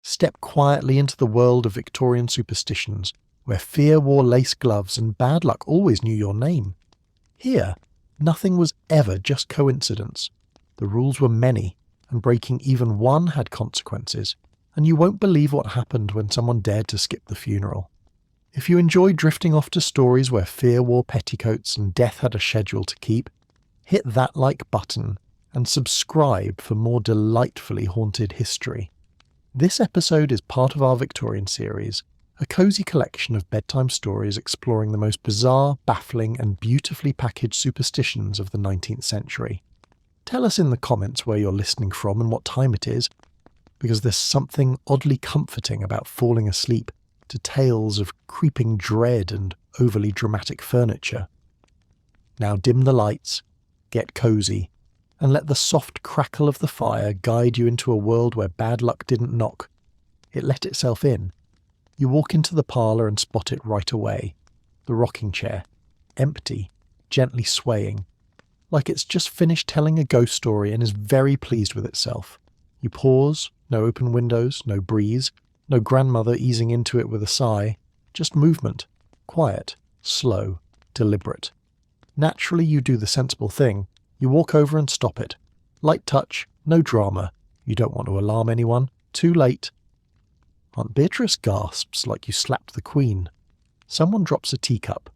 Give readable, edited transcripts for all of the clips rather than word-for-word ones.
Step quietly into the world of Victorian superstitions, where fear wore lace gloves and bad luck always knew your name. Here, nothing was ever just coincidence. The rules were many, and breaking even one had consequences, and you won't believe what happened when someone dared to skip the funeral. If you enjoy drifting off to stories where fear wore petticoats and death had a schedule to keep, hit that like button and subscribe for more delightfully haunted history. This episode is part of our Victorian series, a cosy collection of bedtime stories exploring the most bizarre, baffling and beautifully packaged superstitions of the 19th century. Tell us in the comments where you're listening from and what time it is, because there's something oddly comforting about falling asleep to tales of creeping dread and overly dramatic furniture. Now dim the lights, get cozy, and let the soft crackle of the fire guide you into a world where bad luck didn't knock. It let itself in. You walk into the parlour and spot it right away. The rocking chair, empty, gently swaying, like it's just finished telling a ghost story and is very pleased with itself. You pause, no open windows, no breeze, no grandmother easing into it with a sigh, just movement, quiet, slow, deliberate. Naturally you do the sensible thing. You walk over and stop it. Light touch, no drama. You don't want to alarm anyone. Too late. Aunt Beatrice gasps like you slapped the Queen. Someone drops a teacup.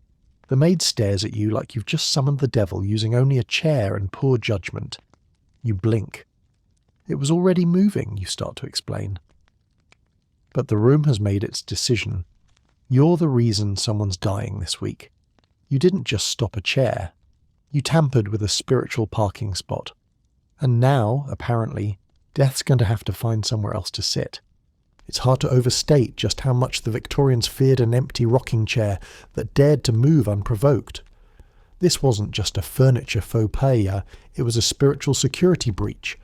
The maid stares at you like you've just summoned the devil using only a chair and poor judgment. You blink. It was already moving, you start to explain. But the room has made its decision. You're the reason someone's dying this week. You didn't just stop a chair. You tampered with a spiritual parking spot. And now, apparently, death's going to have to find somewhere else to sit. It's hard to overstate just how much the Victorians feared an empty rocking chair that dared to move unprovoked. This wasn't just a furniture faux pas, it was a spiritual security breach.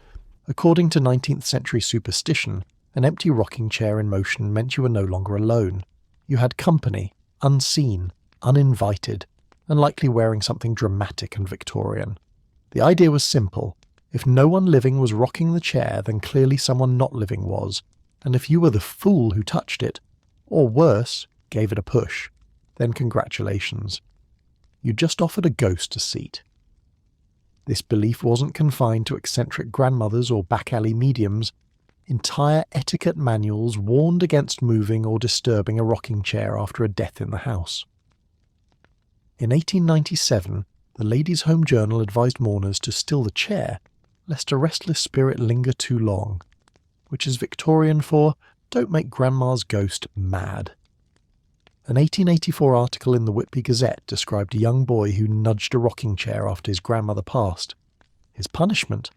According to 19th century superstition, an empty rocking chair in motion meant you were no longer alone. You had company, unseen, uninvited, and likely wearing something dramatic and Victorian. The idea was simple. If no one living was rocking the chair, then clearly someone not living was, and if you were the fool who touched it, or worse, gave it a push, then congratulations. You just offered a ghost a seat. This belief wasn't confined to eccentric grandmothers or back-alley mediums. Entire etiquette manuals warned against moving or disturbing a rocking chair after a death in the house. In 1897, the Ladies' Home Journal advised mourners to still the chair, lest a restless spirit linger too long, which is Victorian for "don't make Grandma's ghost mad." An 1884 article in the Whitby Gazette described a young boy who nudged a rocking chair after his grandmother passed. His punishment?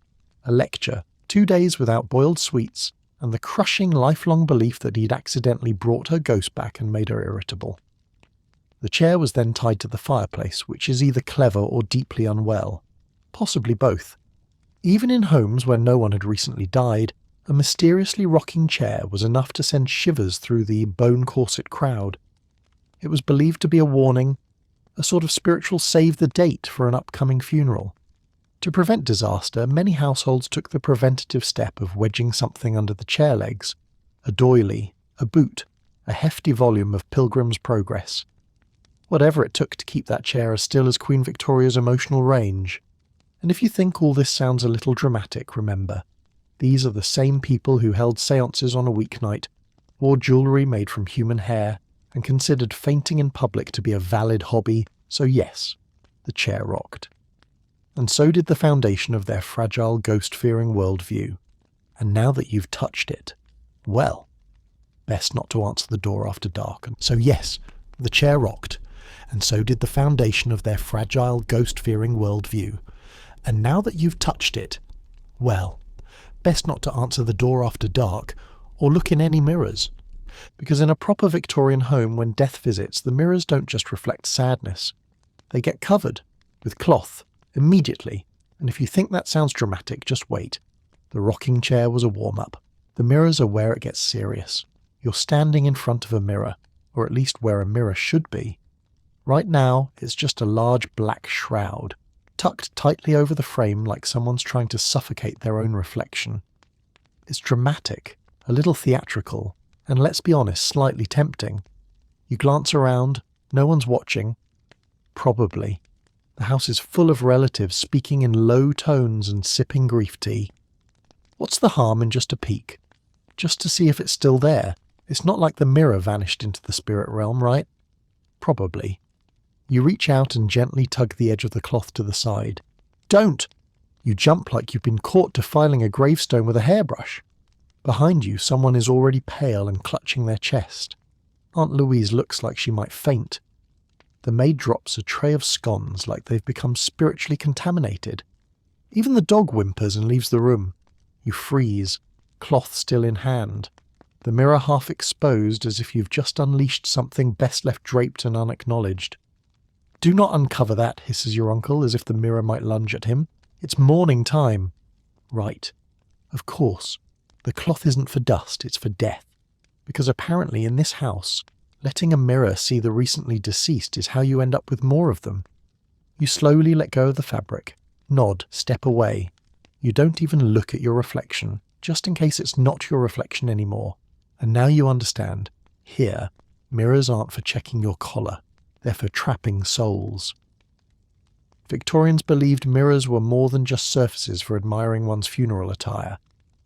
A lecture, 2 days without boiled sweets, and the crushing lifelong belief that he'd accidentally brought her ghost back and made her irritable. The chair was then tied to the fireplace, which is either clever or deeply unwell. Possibly both. Even in homes where no one had recently died, a mysteriously rocking chair was enough to send shivers through the bone-corset crowd. It was believed to be a warning, a sort of spiritual save-the-date for an upcoming funeral. To prevent disaster, many households took the preventative step of wedging something under the chair legs. A doily, a boot, a hefty volume of Pilgrim's Progress. Whatever it took to keep that chair as still as Queen Victoria's emotional range. And if you think all this sounds a little dramatic, remember, these are the same people who held seances on a weeknight, wore jewellery made from human hair, and considered fainting in public to be a valid hobby, so yes, the chair rocked. And so did the foundation of their fragile, ghost-fearing worldview. And now that you've touched it, well, best not to answer the door after dark. And so yes, the chair rocked, and so did the foundation of their fragile, ghost-fearing worldview. And now that you've touched it, well, best not to answer the door after dark, or look in any mirrors. Because in a proper Victorian home, when death visits, the mirrors don't just reflect sadness. They get covered with cloth immediately, and if you think that sounds dramatic, just wait. The rocking chair was a warm-up. The mirrors are where it gets serious. You're standing in front of a mirror, or at least where a mirror should be. Right now, it's just a large black shroud, tucked tightly over the frame like someone's trying to suffocate their own reflection. It's dramatic, a little theatrical, and let's be honest, slightly tempting. You glance around, no one's watching. Probably. The house is full of relatives speaking in low tones and sipping grief tea. What's the harm in just a peek? Just to see if it's still there. It's not like the mirror vanished into the spirit realm, right? Probably. You reach out and gently tug the edge of the cloth to the side. Don't! You jump like you've been caught defiling a gravestone with a hairbrush. Behind you, someone is already pale and clutching their chest. Aunt Louise looks like she might faint. The maid drops a tray of scones like they've become spiritually contaminated. Even the dog whimpers and leaves the room. You freeze, cloth still in hand. The mirror half exposed as if you've just unleashed something best left draped and unacknowledged. Do not uncover that, hisses your uncle as if the mirror might lunge at him. It's morning time. Right. Of course. The cloth isn't for dust, it's for death. Because apparently in this house, letting a mirror see the recently deceased is how you end up with more of them. You slowly let go of the fabric, nod, step away. You don't even look at your reflection, just in case it's not your reflection anymore. And now you understand. Here, mirrors aren't for checking your collar. They're for trapping souls. Victorians believed mirrors were more than just surfaces for admiring one's funeral attire.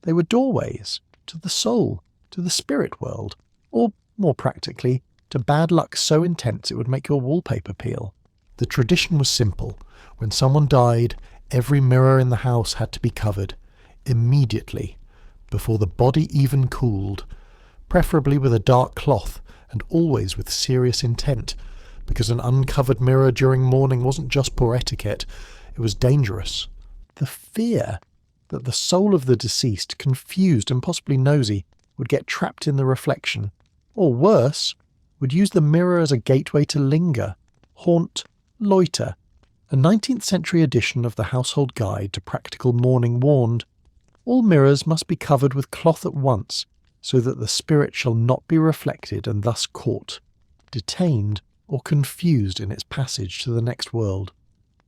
They were doorways to the soul, to the spirit world, or, more practically, to bad luck so intense it would make your wallpaper peel. The tradition was simple. When someone died, every mirror in the house had to be covered, immediately, before the body even cooled, preferably with a dark cloth, and always with serious intent, because an uncovered mirror during mourning wasn't just poor etiquette, it was dangerous. The fear that the soul of the deceased, confused and possibly nosy, would get trapped in the reflection, or worse, would use the mirror as a gateway to linger, haunt, loiter. A 19th century edition of the Household Guide to Practical Mourning warned, all mirrors must be covered with cloth at once, so that the spirit shall not be reflected and thus caught, detained, or confused in its passage to the next world.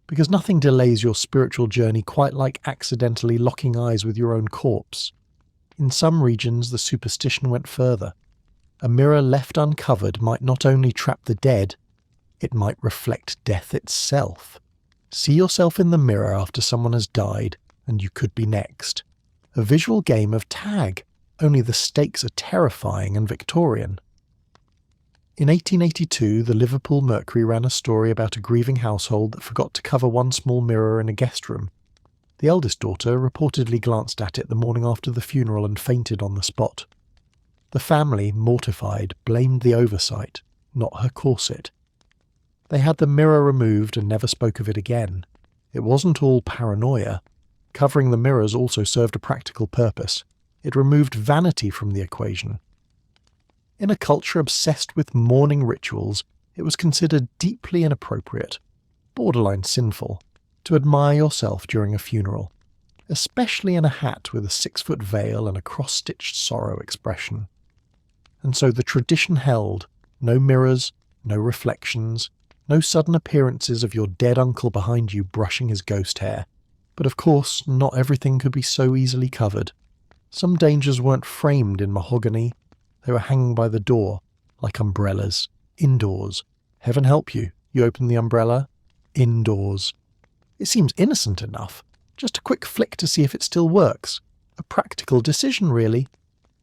Because nothing delays your spiritual journey quite like accidentally locking eyes with your own corpse. In some regions, the superstition went further. A mirror left uncovered might not only trap the dead, it might reflect death itself. See yourself in the mirror after someone has died, and you could be next. A visual game of tag, only the stakes are terrifying and Victorian. In 1882, the Liverpool Mercury ran a story about a grieving household that forgot to cover one small mirror in a guest room. The eldest daughter reportedly glanced at it the morning after the funeral and fainted on the spot. The family, mortified, blamed the oversight, not her corset. They had the mirror removed and never spoke of it again. It wasn't all paranoia. Covering the mirrors also served a practical purpose. It removed vanity from the equation. In a culture obsessed with mourning rituals, it was considered deeply inappropriate, borderline sinful, to admire yourself during a funeral, especially in a hat with a 6-foot veil and a cross-stitched sorrow expression. And so the tradition held, no mirrors, no reflections, no sudden appearances of your dead uncle behind you brushing his ghost hair. But of course, not everything could be so easily covered. Some dangers weren't framed in mahogany. They were hanging by the door, like umbrellas, indoors. Heaven help you, you open the umbrella, indoors. It seems innocent enough, just a quick flick to see if it still works. A practical decision, really.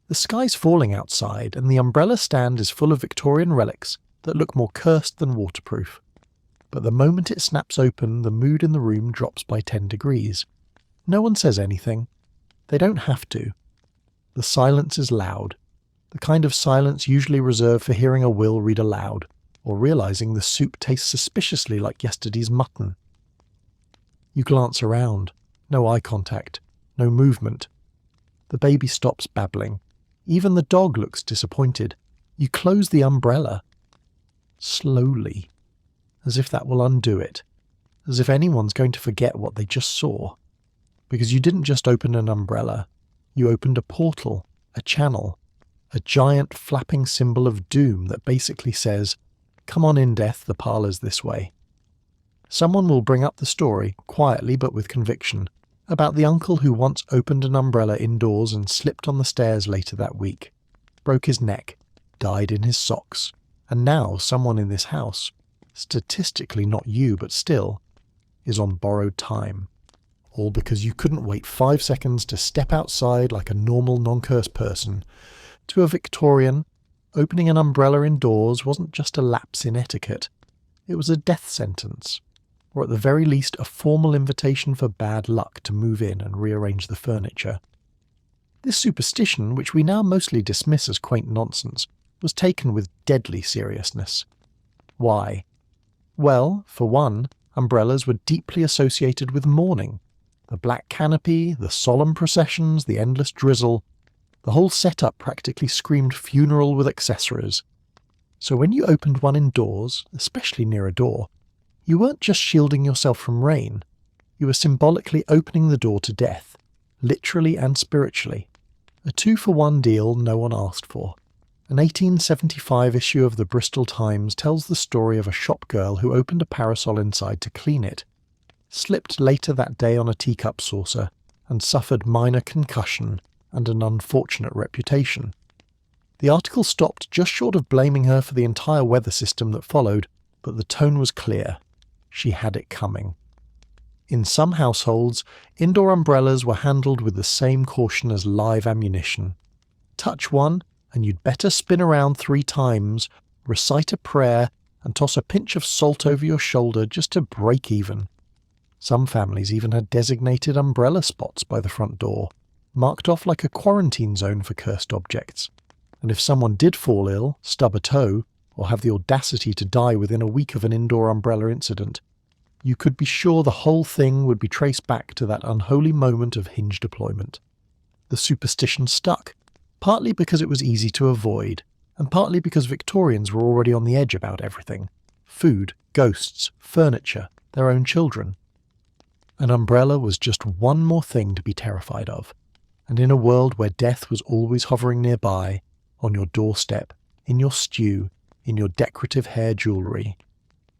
The sky's falling outside, and the umbrella stand is full of Victorian relics that look more cursed than waterproof. But the moment it snaps open, the mood in the room drops by 10 degrees. No one says anything. They don't have to. The silence is loud. The kind of silence usually reserved for hearing a will read aloud, or realising the soup tastes suspiciously like yesterday's mutton. You glance around. No eye contact. No movement. The baby stops babbling. Even the dog looks disappointed. You close the umbrella. Slowly. As if that will undo it. As if anyone's going to forget what they just saw. Because you didn't just open an umbrella. You opened a portal, a channel, a giant flapping symbol of doom that basically says, "Come on in, death, the parlour's this way." Someone will bring up the story, quietly but with conviction. About the uncle who once opened an umbrella indoors and slipped on the stairs later that week, broke his neck, died in his socks, and now someone in this house, statistically not you but still, is on borrowed time. All because you couldn't wait 5 seconds to step outside like a normal non-cursed person. To a Victorian, opening an umbrella indoors wasn't just a lapse in etiquette. It was a death sentence, or at the very least a formal invitation for bad luck to move in and rearrange the furniture. This superstition, which we now mostly dismiss as quaint nonsense, was taken with deadly seriousness. Why? Well, for one, umbrellas were deeply associated with mourning. The black canopy, the solemn processions, the endless drizzle, the whole setup practically screamed funeral with accessories. So when you opened one indoors, especially near a door, you weren't just shielding yourself from rain, you were symbolically opening the door to death, literally and spiritually. A 2-for-1 deal no one asked for. An 1875 issue of the Bristol Times tells the story of a shop girl who opened a parasol inside to clean it, slipped later that day on a teacup saucer, and suffered minor concussion and an unfortunate reputation. The article stopped just short of blaming her for the entire weather system that followed, but the tone was clear. She had it coming. In some households, indoor umbrellas were handled with the same caution as live ammunition. Touch one, and you'd better spin around 3 times, recite a prayer, and toss a pinch of salt over your shoulder just to break even. Some families even had designated umbrella spots by the front door, marked off like a quarantine zone for cursed objects. And if someone did fall ill, stub a toe, or have the audacity to die within a week of an indoor umbrella incident, you could be sure the whole thing would be traced back to that unholy moment of hinge deployment. The superstition stuck, partly because it was easy to avoid, and partly because Victorians were already on the edge about everything. Food, ghosts, furniture, their own children. An umbrella was just one more thing to be terrified of, and in a world where death was always hovering nearby, on your doorstep, in your stew, in your decorative hair jewellery,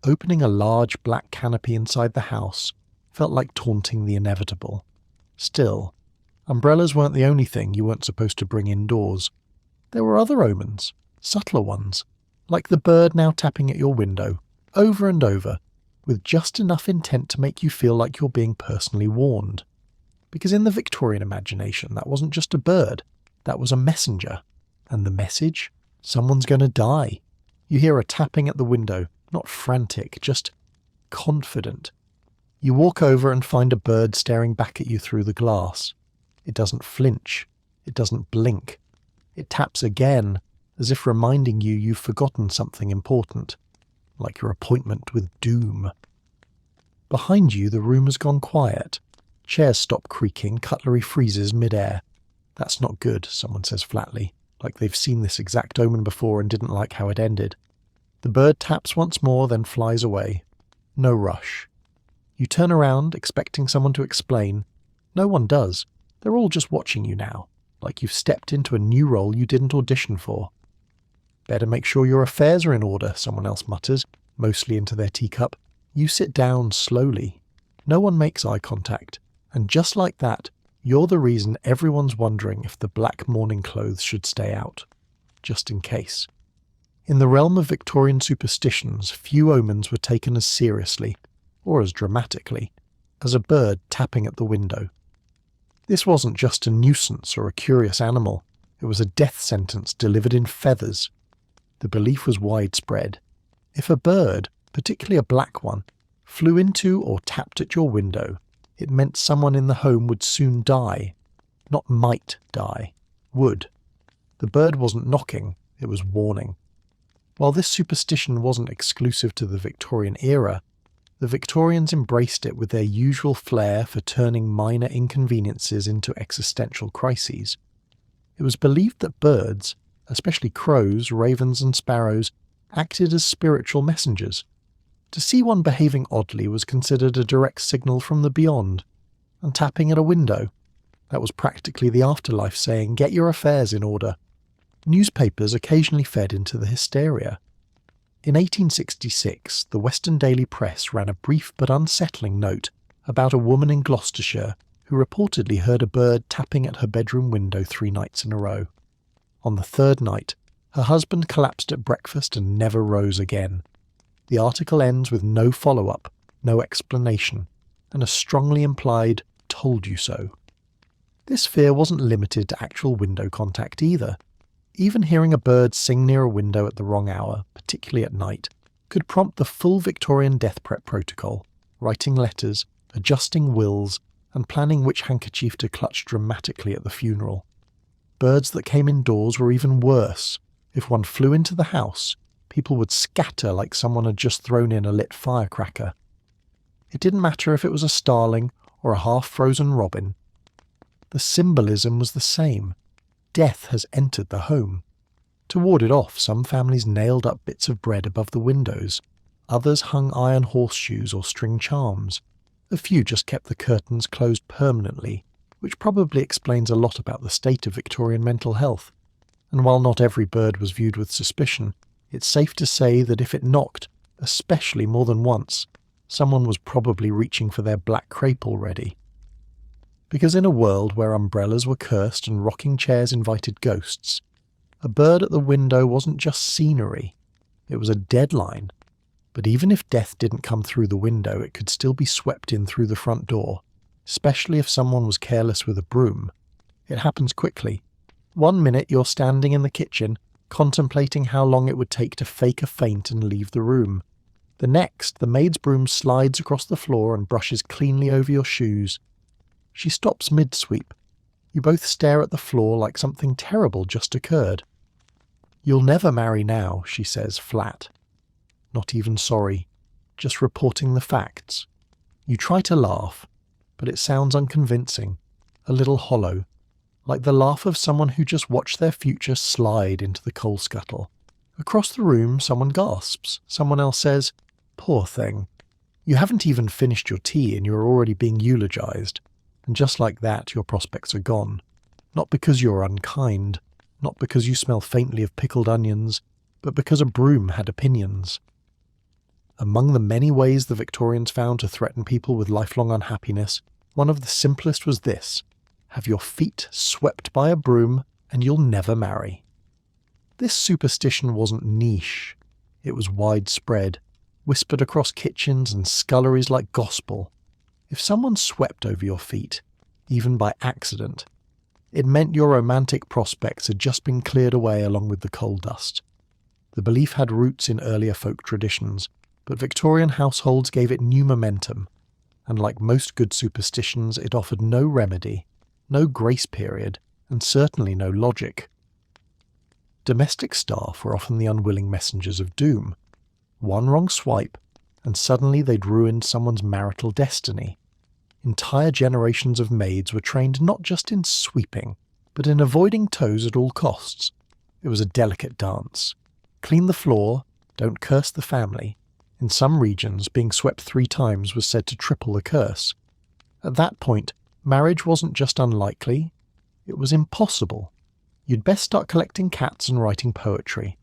opening a large black canopy inside the house felt like taunting the inevitable. Still, umbrellas weren't the only thing you weren't supposed to bring indoors. There were other omens, subtler ones, like the bird now tapping at your window, over and over, with just enough intent to make you feel like you're being personally warned. Because in the Victorian imagination, that wasn't just a bird, that was a messenger. And the message? Someone's going to die. You hear a tapping at the window, not frantic, just confident. You walk over and find a bird staring back at you through the glass. It doesn't flinch. It doesn't blink. It taps again, as if reminding you you've forgotten something important, like your appointment with doom. Behind you, the room has gone quiet. Chairs stop creaking, cutlery freezes mid-air. That's not good, someone says flatly, like they've seen this exact omen before and didn't like how it ended. The bird taps once more, then flies away. No rush. You turn around, expecting someone to explain. No one does. They're all just watching you now, like you've stepped into a new role you didn't audition for. Better make sure your affairs are in order, someone else mutters, mostly into their teacup. You sit down slowly. No one makes eye contact. And just like that, you're the reason everyone's wondering if the black mourning clothes should stay out. Just in case. In the realm of Victorian superstitions, few omens were taken as seriously, or as dramatically, as a bird tapping at the window. This wasn't just a nuisance or a curious animal, it was a death sentence delivered in feathers. The belief was widespread. If a bird, particularly a black one, flew into or tapped at your window, it meant someone in the home would soon die. Not might die, would. The bird wasn't knocking, it was warning. While this superstition wasn't exclusive to the Victorian era, the Victorians embraced it with their usual flair for turning minor inconveniences into existential crises. It was believed that birds, especially crows, ravens and sparrows, acted as spiritual messengers. To see one behaving oddly was considered a direct signal from the beyond, and tapping at a window, that was practically the afterlife saying, "Get your affairs in order." Newspapers occasionally fed into the hysteria. In 1866, the Western Daily Press ran a brief but unsettling note about a woman in Gloucestershire who reportedly heard a bird tapping at her bedroom window 3 nights in a row. On the 3rd night, her husband collapsed at breakfast and never rose again. The article ends with no follow-up, no explanation, and a strongly implied "told you so." This fear wasn't limited to actual window contact either. Even hearing a bird sing near a window at the wrong hour, particularly at night, could prompt the full Victorian death prep protocol, writing letters, adjusting wills, and planning which handkerchief to clutch dramatically at the funeral. Birds that came indoors were even worse. If one flew into the house, people would scatter like someone had just thrown in a lit firecracker. It didn't matter if it was a starling or a half-frozen robin. The symbolism was the same. Death has entered the home. To ward it off, some families nailed up bits of bread above the windows. Others hung iron horseshoes or string charms. A few just kept the curtains closed permanently, which probably explains a lot about the state of Victorian mental health. And while not every bird was viewed with suspicion, it's safe to say that if it knocked, especially more than once, someone was probably reaching for their black crepe already. Because in a world where umbrellas were cursed and rocking chairs invited ghosts, a bird at the window wasn't just scenery, it was a deadline. But even if death didn't come through the window, it could still be swept in through the front door, especially if someone was careless with a broom. It happens quickly. 1 minute you're standing in the kitchen, contemplating how long it would take to fake a faint and leave the room. The next, the maid's broom slides across the floor and brushes cleanly over your shoes. She stops mid-sweep. You both stare at the floor like something terrible just occurred. "You'll never marry now," she says flat. Not even sorry, just reporting the facts. You try to laugh, but it sounds unconvincing, a little hollow, like the laugh of someone who just watched their future slide into the coal scuttle. Across the room, someone gasps. Someone else says, "Poor thing." You haven't even finished your tea and you're already being eulogized. And just like that, your prospects are gone. Not because you're unkind, not because you smell faintly of pickled onions, but because a broom had opinions. Among the many ways the Victorians found to threaten people with lifelong unhappiness, one of the simplest was this: have your feet swept by a broom and you'll never marry. This superstition wasn't niche. It was widespread, whispered across kitchens and sculleries like gospel. If someone swept over your feet, even by accident, it meant your romantic prospects had just been cleared away along with the coal dust. The belief had roots in earlier folk traditions, but Victorian households gave it new momentum, and like most good superstitions, it offered no remedy, no grace period, and certainly no logic. Domestic staff were often the unwilling messengers of doom. One wrong swipe, and suddenly they'd ruined someone's marital destiny. Entire generations of maids were trained not just in sweeping, but in avoiding toes at all costs. It was a delicate dance. Clean the floor, don't curse the family. In some regions, being swept 3 times was said to triple the curse. At that point, marriage wasn't just unlikely, it was impossible. You'd best start collecting cats and writing poetry.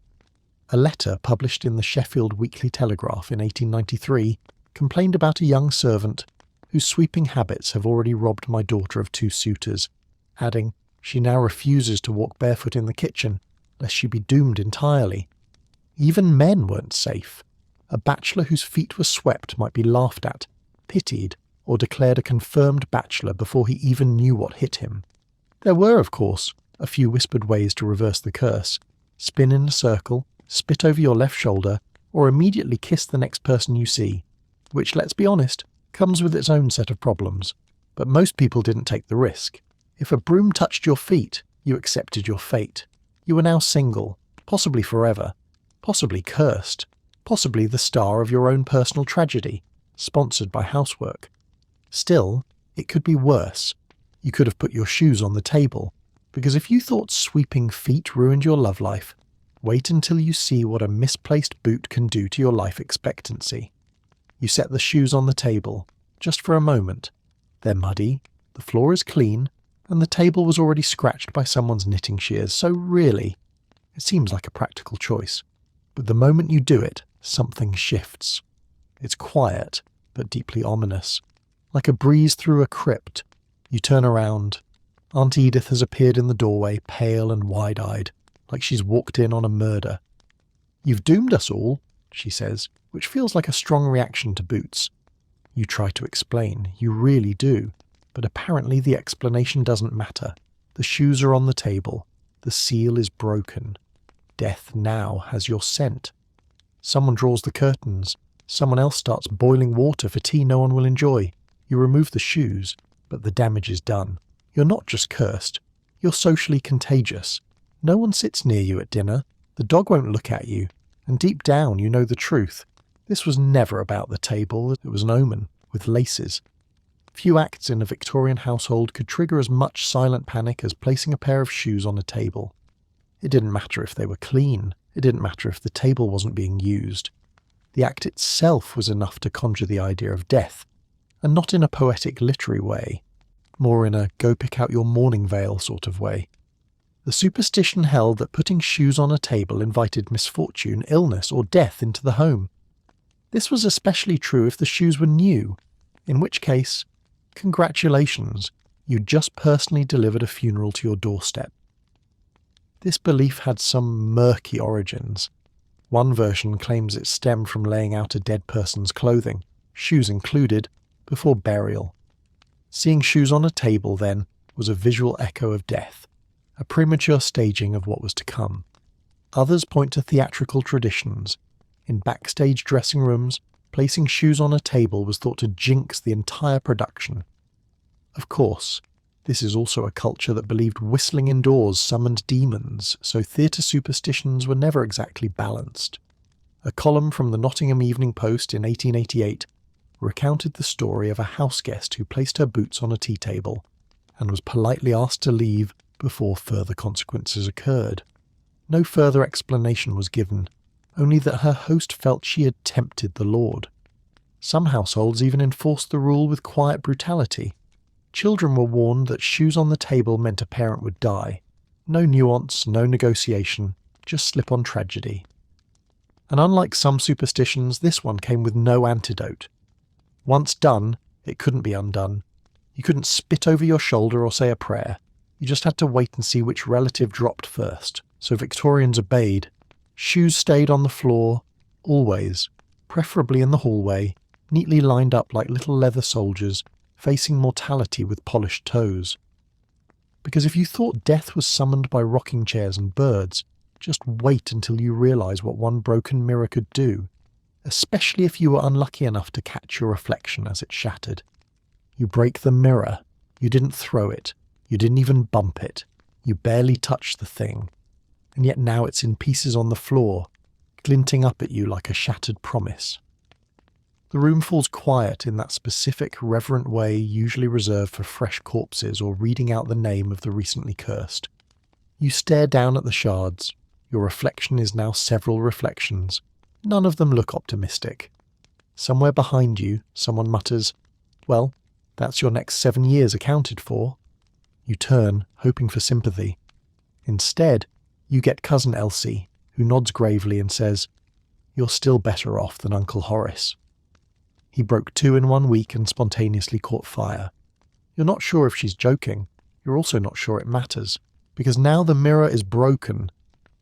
A letter published in the Sheffield Weekly Telegraph in 1893 complained about a young servant whose sweeping habits have already robbed my daughter of 2 suitors, adding, "She now refuses to walk barefoot in the kitchen, lest she be doomed entirely." Even men weren't safe. A bachelor whose feet were swept might be laughed at, pitied, or declared a confirmed bachelor before he even knew what hit him. There were, of course, a few whispered ways to reverse the curse: spin in a circle, spit over your left shoulder, or immediately kiss the next person you see, which, let's be honest, comes with its own set of problems. But most people didn't take the risk. If a broom touched your feet, you accepted your fate. You were now single, possibly forever, possibly cursed, possibly the star of your own personal tragedy, sponsored by housework. Still, it could be worse. You could have put your shoes on the table, because if you thought sweeping feet ruined your love life, wait until you see what a misplaced boot can do to your life expectancy. You set the shoes on the table, just for a moment. They're muddy, the floor is clean, and the table was already scratched by someone's knitting shears, so really, it seems like a practical choice. But the moment you do it, something shifts. It's quiet, but deeply ominous. Like a breeze through a crypt, You turn around. Aunt Edith has appeared in the doorway, pale and wide-eyed, like she's walked in on a murder. "You've doomed us all," she says, which feels like a strong reaction to Boots. You try to explain, you really do, but apparently the explanation doesn't matter. The shoes are on the table. The seal is broken. Death now has your scent. Someone draws the curtains. Someone else starts boiling water for tea no one will enjoy. You remove the shoes, but the damage is done. You're not just cursed. You're socially contagious. No one sits near you at dinner. The dog won't look at you. And deep down you know the truth. This was never about the table. It was an omen, with laces. Few acts in a Victorian household could trigger as much silent panic as placing a pair of shoes on a table. It didn't matter if they were clean. It didn't matter if the table wasn't being used. The act itself was enough to conjure the idea of death, and not in a poetic literary way, more in a go pick out your mourning veil sort of way. The superstition held that putting shoes on a table invited misfortune, illness, or death into the home. This was especially true if the shoes were new, in which case, congratulations, you'd just personally delivered a funeral to your doorstep. This belief had some murky origins. One version claims it stemmed from laying out a dead person's clothing, shoes included, before burial. Seeing shoes on a table, then, was a visual echo of death, a premature staging of what was to come. Others point to theatrical traditions. In backstage dressing rooms, placing shoes on a table was thought to jinx the entire production. Of course, this is also a culture that believed whistling indoors summoned demons, so theatre superstitions were never exactly balanced. A column from the Nottingham Evening Post in 1888 recounted the story of a houseguest who placed her boots on a tea table and was politely asked to leave before further consequences occurred. No further explanation was given, only that her host felt she had tempted the Lord. Some households even enforced the rule with quiet brutality. Children were warned that shoes on the table meant a parent would die. No nuance, no negotiation, just slip-on tragedy. And unlike some superstitions, this one came with no antidote. Once done, it couldn't be undone. You couldn't spit over your shoulder or say a prayer. You just had to wait and see which relative dropped first. So Victorians obeyed. Shoes stayed on the floor, always, preferably in the hallway, neatly lined up like little leather soldiers, facing mortality with polished toes. Because if you thought death was summoned by rocking chairs and birds, just wait until you realise what one broken mirror could do, especially if you were unlucky enough to catch your reflection as it shattered. You break the mirror. You didn't throw it. You didn't even bump it. You barely touched the thing. And yet now it's in pieces on the floor, glinting up at you like a shattered promise. The room falls quiet in that specific, reverent way usually reserved for fresh corpses or reading out the name of the recently cursed. You stare down at the shards. Your reflection is now several reflections. None of them look optimistic. Somewhere behind you, someone mutters, "Well, that's your next 7 years accounted for." You turn, hoping for sympathy. Instead, you get Cousin Elsie, who nods gravely and says, "You're still better off than Uncle Horace. He broke 2 in 1 week and spontaneously caught fire." You're not sure if she's joking. You're also not sure it matters, because now the mirror is broken.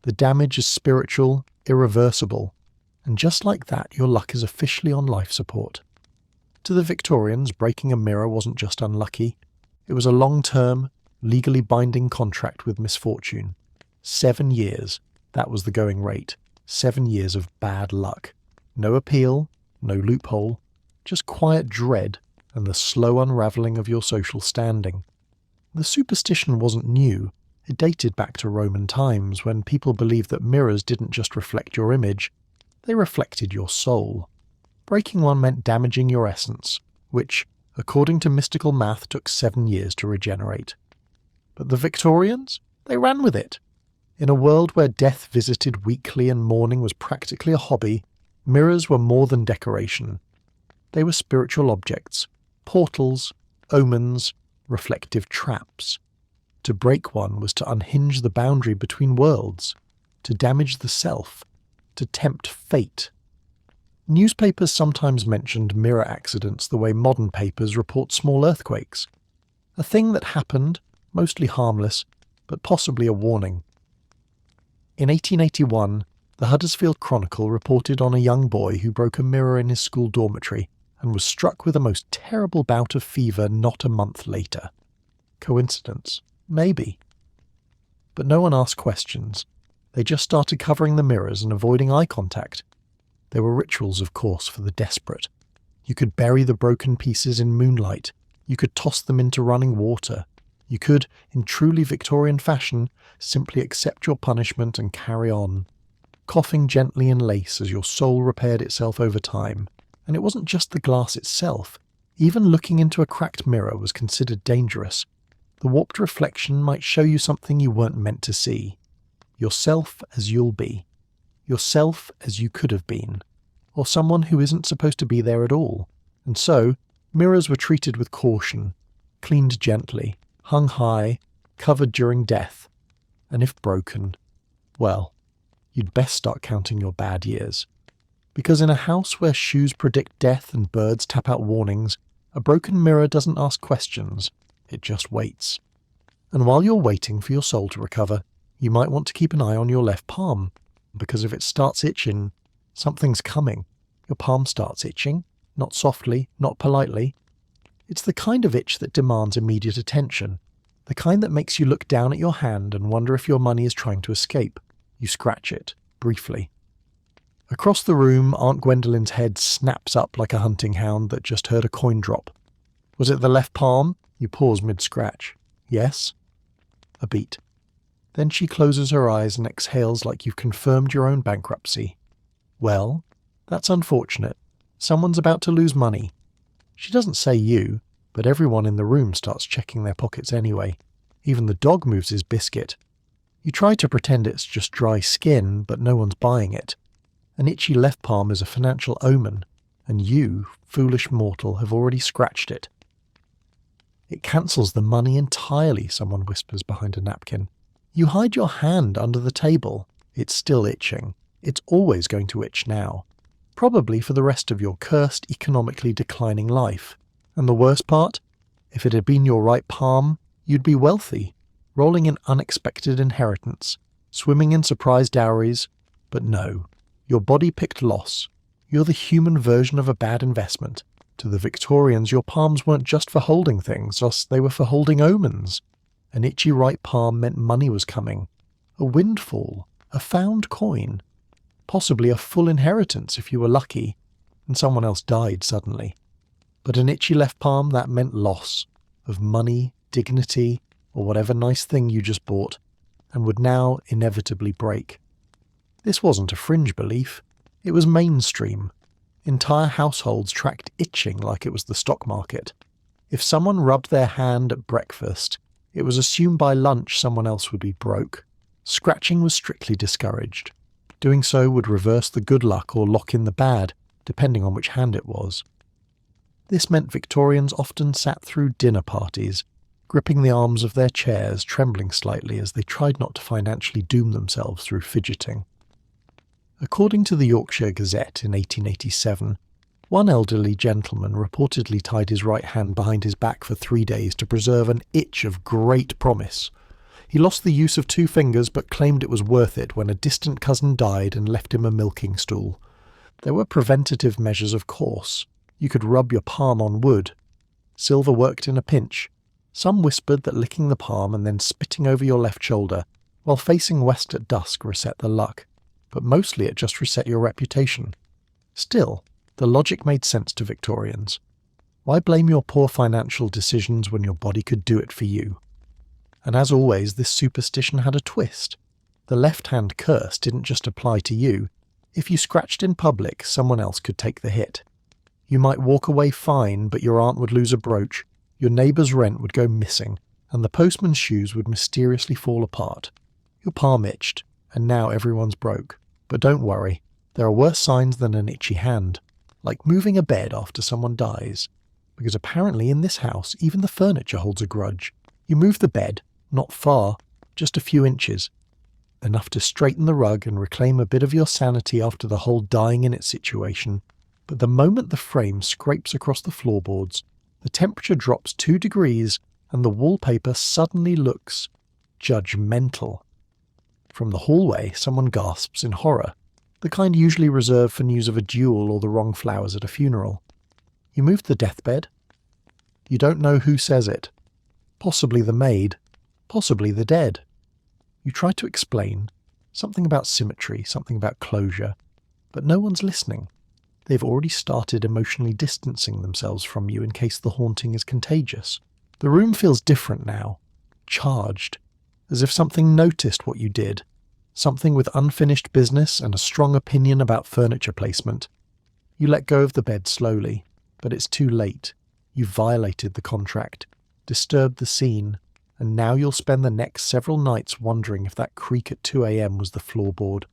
The damage is spiritual, irreversible, and just like that, your luck is officially on life support. To the Victorians, breaking a mirror wasn't just unlucky. It was a long-term, legally binding contract with misfortune. 7 years, that was the going rate. 7 years of bad luck. No appeal, no loophole, just quiet dread and the slow unravelling of your social standing. The superstition wasn't new. It dated back to Roman times, when people believed that mirrors didn't just reflect your image, they reflected your soul. Breaking one meant damaging your essence, which, according to mystical math, took 7 years to regenerate. But the Victorians? They ran with it. In a world where death visited weekly and mourning was practically a hobby, mirrors were more than decoration. They were spiritual objects, portals, omens, reflective traps. To break one was to unhinge the boundary between worlds, to damage the self, to tempt fate. Newspapers sometimes mentioned mirror accidents the way modern papers report small earthquakes. A thing that happened, mostly harmless, but possibly a warning. In 1881, the Huddersfield Chronicle reported on a young boy who broke a mirror in his school dormitory and was struck with a most terrible bout of fever not a month later. Coincidence? Maybe. But no one asked questions. They just started covering the mirrors and avoiding eye contact. There were rituals, of course, for the desperate. You could bury the broken pieces in moonlight. You could toss them into running water. You could, in truly Victorian fashion, simply accept your punishment and carry on, coughing gently in lace as your soul repaired itself over time. And it wasn't just the glass itself. Even looking into a cracked mirror was considered dangerous. The warped reflection might show you something you weren't meant to see. Yourself as you'll be. Yourself as you could have been. Or someone who isn't supposed to be there at all. And so, mirrors were treated with caution, cleaned gently, hung high, covered during death. And if broken, well, you'd best start counting your bad years. Because in a house where shoes predict death and birds tap out warnings, a broken mirror doesn't ask questions, it just waits. And while you're waiting for your soul to recover, you might want to keep an eye on your left palm, because if it starts itching, something's coming. Your palm starts itching, not softly, not politely. It's the kind of itch that demands immediate attention, the kind that makes you look down at your hand and wonder if your money is trying to escape. You scratch it, briefly. Across the room, Aunt Gwendolyn's head snaps up like a hunting hound that just heard a coin drop. Was it the left palm? You pause mid-scratch. Yes? A beat. Then she closes her eyes and exhales like you've confirmed your own bankruptcy. Well, that's unfortunate. Someone's about to lose money. She doesn't say you, but everyone in the room starts checking their pockets anyway. Even the dog moves his biscuit. You try to pretend it's just dry skin, but no one's buying it. An itchy left palm is a financial omen, and you, foolish mortal, have already scratched it. It cancels the money entirely, someone whispers behind a napkin. You hide your hand under the table. It's still itching. It's always going to itch now. Probably for the rest of your cursed, economically declining life. And the worst part? If it had been your right palm, you'd be wealthy, rolling in unexpected inheritance, swimming in surprise dowries. But no, your body picked loss. You're the human version of a bad investment. To the Victorians, your palms weren't just for holding things, they were for holding omens. An itchy right palm meant money was coming. A windfall, a found coin. Possibly a full inheritance if you were lucky, and someone else died suddenly. But an itchy left palm, that meant loss of money, dignity, or whatever nice thing you just bought, and would now inevitably break. This wasn't a fringe belief. It was mainstream. Entire households tracked itching like it was the stock market. If someone rubbed their hand at breakfast, it was assumed by lunch someone else would be broke. Scratching was strictly discouraged. Doing so would reverse the good luck or lock in the bad, depending on which hand it was. This meant Victorians often sat through dinner parties, gripping the arms of their chairs, trembling slightly as they tried not to financially doom themselves through fidgeting. According to the Yorkshire Gazette in 1887, one elderly gentleman reportedly tied his right hand behind his back for 3 days to preserve an itch of great promise. He lost the use of 2 fingers but claimed it was worth it when a distant cousin died and left him a milking stool. There were preventative measures, of course. You could rub your palm on wood. Silver worked in a pinch. Some whispered that licking the palm and then spitting over your left shoulder while facing west at dusk reset the luck. But mostly it just reset your reputation. Still, the logic made sense to Victorians. Why blame your poor financial decisions when your body could do it for you? And as always, this superstition had a twist. The left-hand curse didn't just apply to you. If you scratched in public, someone else could take the hit. You might walk away fine, but your aunt would lose a brooch, your neighbour's rent would go missing, and the postman's shoes would mysteriously fall apart. Your palm itched, and now everyone's broke. But don't worry, there are worse signs than an itchy hand, like moving a bed after someone dies. Because apparently in this house, even the furniture holds a grudge. You move the bed, not far, just a few inches. Enough to straighten the rug and reclaim a bit of your sanity after the whole dying in it situation. But the moment the frame scrapes across the floorboards, the temperature drops 2 degrees and the wallpaper suddenly looks judgmental. From the hallway, someone gasps in horror, the kind usually reserved for news of a duel or the wrong flowers at a funeral. You moved the deathbed? You don't know who says it. Possibly the maid, possibly the dead. You try to explain, something about symmetry, something about closure, but no one's listening. They've already started emotionally distancing themselves from you in case the haunting is contagious. The room feels different now, charged, as if something noticed what you did, something with unfinished business and a strong opinion about furniture placement. You let go of the bed slowly, but it's too late. You've violated the contract, disturbed the scene, and now you'll spend the next several nights wondering if that creak at 2 a.m. was the floorboard,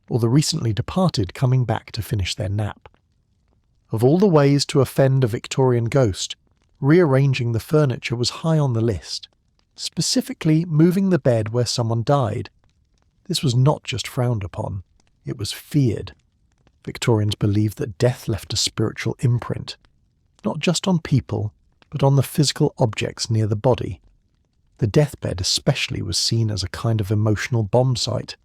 or the recently departed coming back to finish their nap. Of all the ways to offend a Victorian ghost, rearranging the furniture was high on the list, specifically moving the bed where someone died. This was not just frowned upon, it was feared. Victorians believed that death left a spiritual imprint, not just on people, but on the physical objects near the body. The deathbed especially was seen as a kind of emotional bomb site,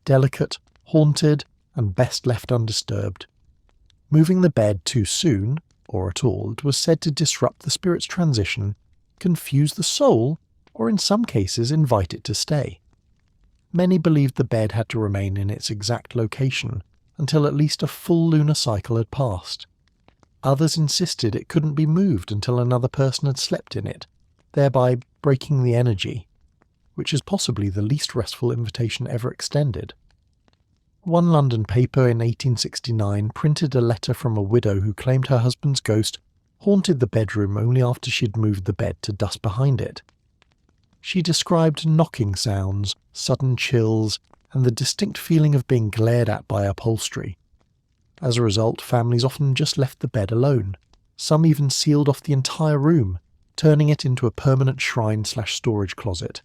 delicate, haunted, and best left undisturbed. Moving the bed too soon, or at all, it was said to disrupt the spirit's transition, confuse the soul, or in some cases invite it to stay. Many believed the bed had to remain in its exact location until at least a full lunar cycle had passed. Others insisted it couldn't be moved until another person had slept in it, thereby breaking the energy, which is possibly the least restful invitation ever extended. One London paper in 1869 printed a letter from a widow who claimed her husband's ghost haunted the bedroom only after she'd moved the bed to dust behind it. She described knocking sounds, sudden chills, and the distinct feeling of being glared at by upholstery. As a result, families often just left the bed alone. Some even sealed off the entire room, turning it into a permanent shrine/storage closet.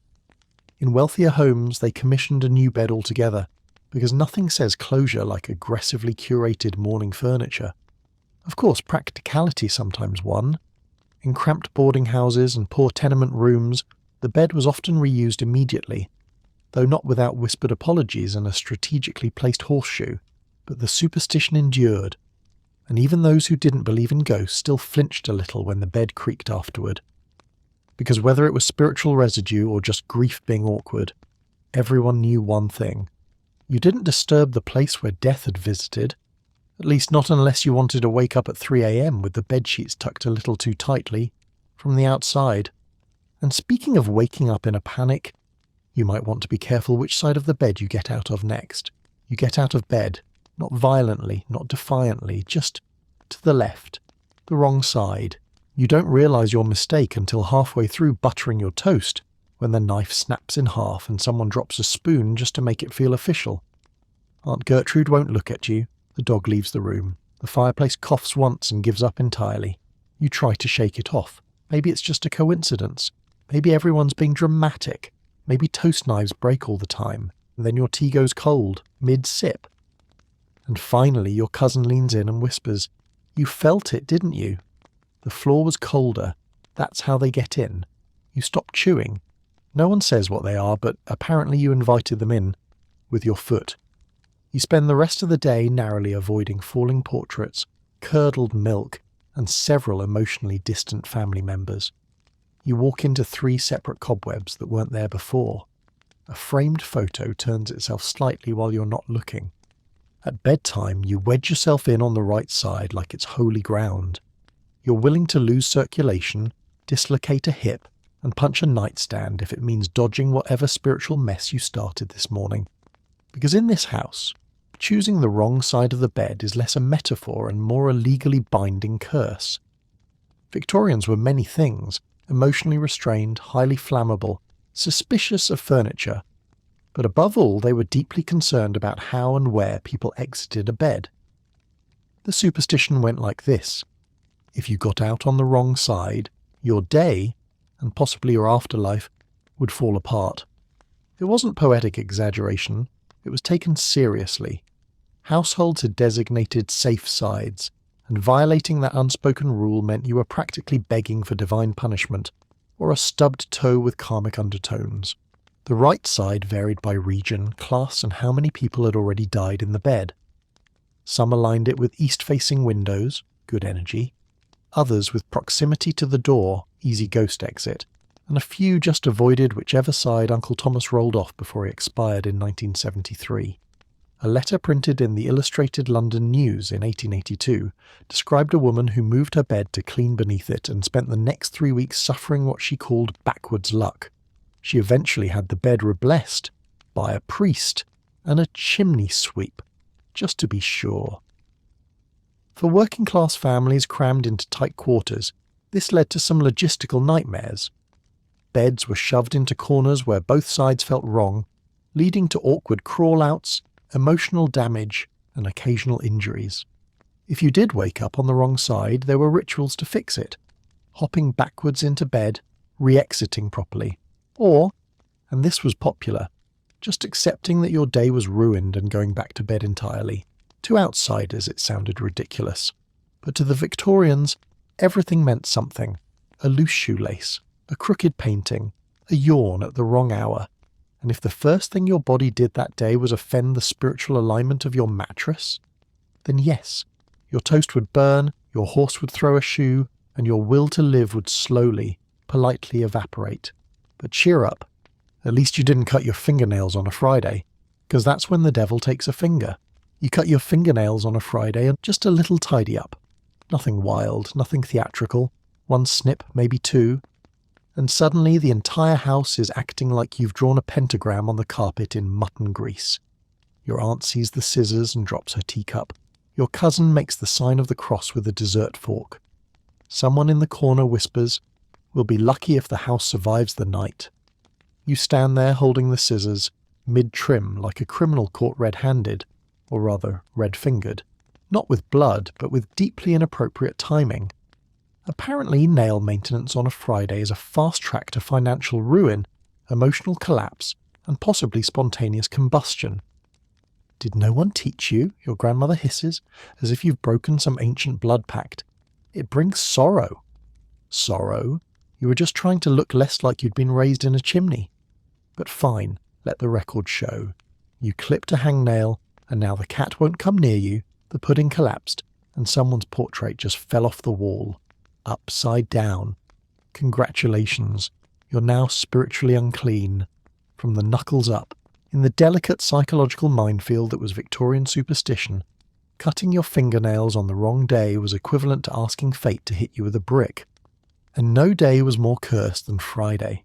In wealthier homes, they commissioned a new bed altogether, because nothing says closure like aggressively curated mourning furniture. Of course, practicality sometimes won. In cramped boarding houses and poor tenement rooms, the bed was often reused immediately, though not without whispered apologies and a strategically placed horseshoe. But the superstition endured, and even those who didn't believe in ghosts still flinched a little when the bed creaked afterward. Because whether it was spiritual residue or just grief being awkward, everyone knew one thing. You didn't disturb the place where death had visited, at least not unless you wanted to wake up at 3 a.m. with the bedsheets tucked a little too tightly, from the outside. And speaking of waking up in a panic, you might want to be careful which side of the bed you get out of next. You get out of bed, not violently, not defiantly, just to the left, the wrong side. You don't realise your mistake until halfway through buttering your toast, when the knife snaps in half and someone drops a spoon just to make it feel official. Aunt Gertrude won't look at you. The dog leaves the room. The fireplace coughs once and gives up entirely. You try to shake it off. Maybe it's just a coincidence. Maybe everyone's being dramatic. Maybe toast knives break all the time, and then your tea goes cold, mid-sip. And finally your cousin leans in and whispers, "You felt it, didn't you? The floor was colder. That's how they get in. You stop chewing." No one says what they are, but apparently you invited them in, with your foot. You spend the rest of the day narrowly avoiding falling portraits, curdled milk, and several emotionally distant family members. You walk into 3 separate cobwebs that weren't there before. A framed photo turns itself slightly while you're not looking. At bedtime, you wedge yourself in on the right side like it's holy ground. You're willing to lose circulation, dislocate a hip, and punch a nightstand if it means dodging whatever spiritual mess you started this morning. Because in this house, choosing the wrong side of the bed is less a metaphor and more a legally binding curse. Victorians were many things, emotionally restrained, highly flammable, suspicious of furniture, but above all they were deeply concerned about how and where people exited a bed. The superstition went like this. If you got out on the wrong side, your day, and possibly your afterlife, would fall apart. It wasn't poetic exaggeration, it was taken seriously. Households had designated safe sides, and violating that unspoken rule meant you were practically begging for divine punishment, or a stubbed toe with karmic undertones. The right side varied by region, class, and how many people had already died in the bed. Some aligned it with east-facing windows, good energy, others with proximity to the door, easy ghost exit, and a few just avoided whichever side Uncle Thomas rolled off before he expired in 1973. A letter printed in the Illustrated London News in 1882 described a woman who moved her bed to clean beneath it and spent the next 3 weeks suffering what she called backwards luck. She eventually had the bed reblessed by a priest and a chimney sweep, just to be sure. For working-class families crammed into tight quarters, this led to some logistical nightmares. Beds were shoved into corners where both sides felt wrong, leading to awkward crawl-outs, emotional damage, and occasional injuries. If you did wake up on the wrong side, there were rituals to fix it. Hopping backwards into bed, re-exiting properly. Or, and this was popular, just accepting that your day was ruined and going back to bed entirely. To outsiders it sounded ridiculous. But to the Victorians, everything meant something. A loose shoelace, a crooked painting, a yawn at the wrong hour. And if the first thing your body did that day was offend the spiritual alignment of your mattress, then yes, your toast would burn, your horse would throw a shoe, and your will to live would slowly, politely evaporate. But cheer up, at least you didn't cut your fingernails on a Friday, because that's when the devil takes a finger. You cut your fingernails on a Friday and just a little tidy up. Nothing wild, nothing theatrical, one snip, maybe two, and suddenly the entire house is acting like you've drawn a pentagram on the carpet in mutton grease. Your aunt sees the scissors and drops her teacup. Your cousin makes the sign of the cross with a dessert fork. Someone in the corner whispers, "We'll be lucky if the house survives the night." You stand there holding the scissors, mid-trim like a criminal caught red-handed, or rather red-fingered, not with blood but with deeply inappropriate timing. Apparently, nail maintenance on a Friday is a fast track to financial ruin, emotional collapse, and possibly spontaneous combustion. "Did no one teach you?" your grandmother hisses, as if you've broken some ancient blood pact. "It brings sorrow." Sorrow? You were just trying to look less like you'd been raised in a chimney. But fine, let the record show. You clipped a hangnail, and now the cat won't come near you, the pudding collapsed, and someone's portrait just fell off the wall. Upside down. Congratulations, you're now spiritually unclean. From the knuckles up, in the delicate psychological minefield that was Victorian superstition, cutting your fingernails on the wrong day was equivalent to asking fate to hit you with a brick. And no day was more cursed than Friday.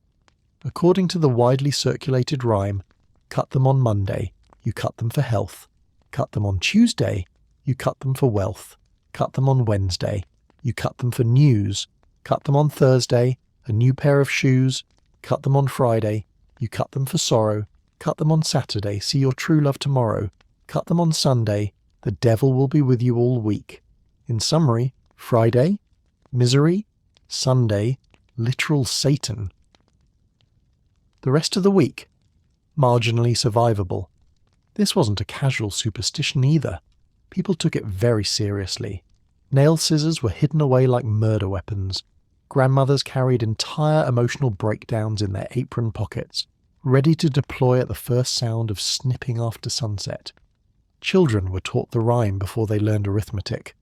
According to the widely circulated rhyme, cut them on Monday, you cut them for health. Cut them on Tuesday, you cut them for wealth. Cut them on Wednesday, you cut them for news. Cut them on Thursday, a new pair of shoes. Cut them on Friday, you cut them for sorrow. Cut them on Saturday, see your true love tomorrow. Cut them on Sunday, the devil will be with you all week. In summary, Friday, misery. Sunday, literal Satan. The rest of the week, marginally survivable. This wasn't a casual superstition either. People took it very seriously. Nail scissors were hidden away like murder weapons. Grandmothers carried entire emotional breakdowns in their apron pockets, ready to deploy at the first sound of snipping after sunset. Children were taught the rhyme before they learned arithmetic.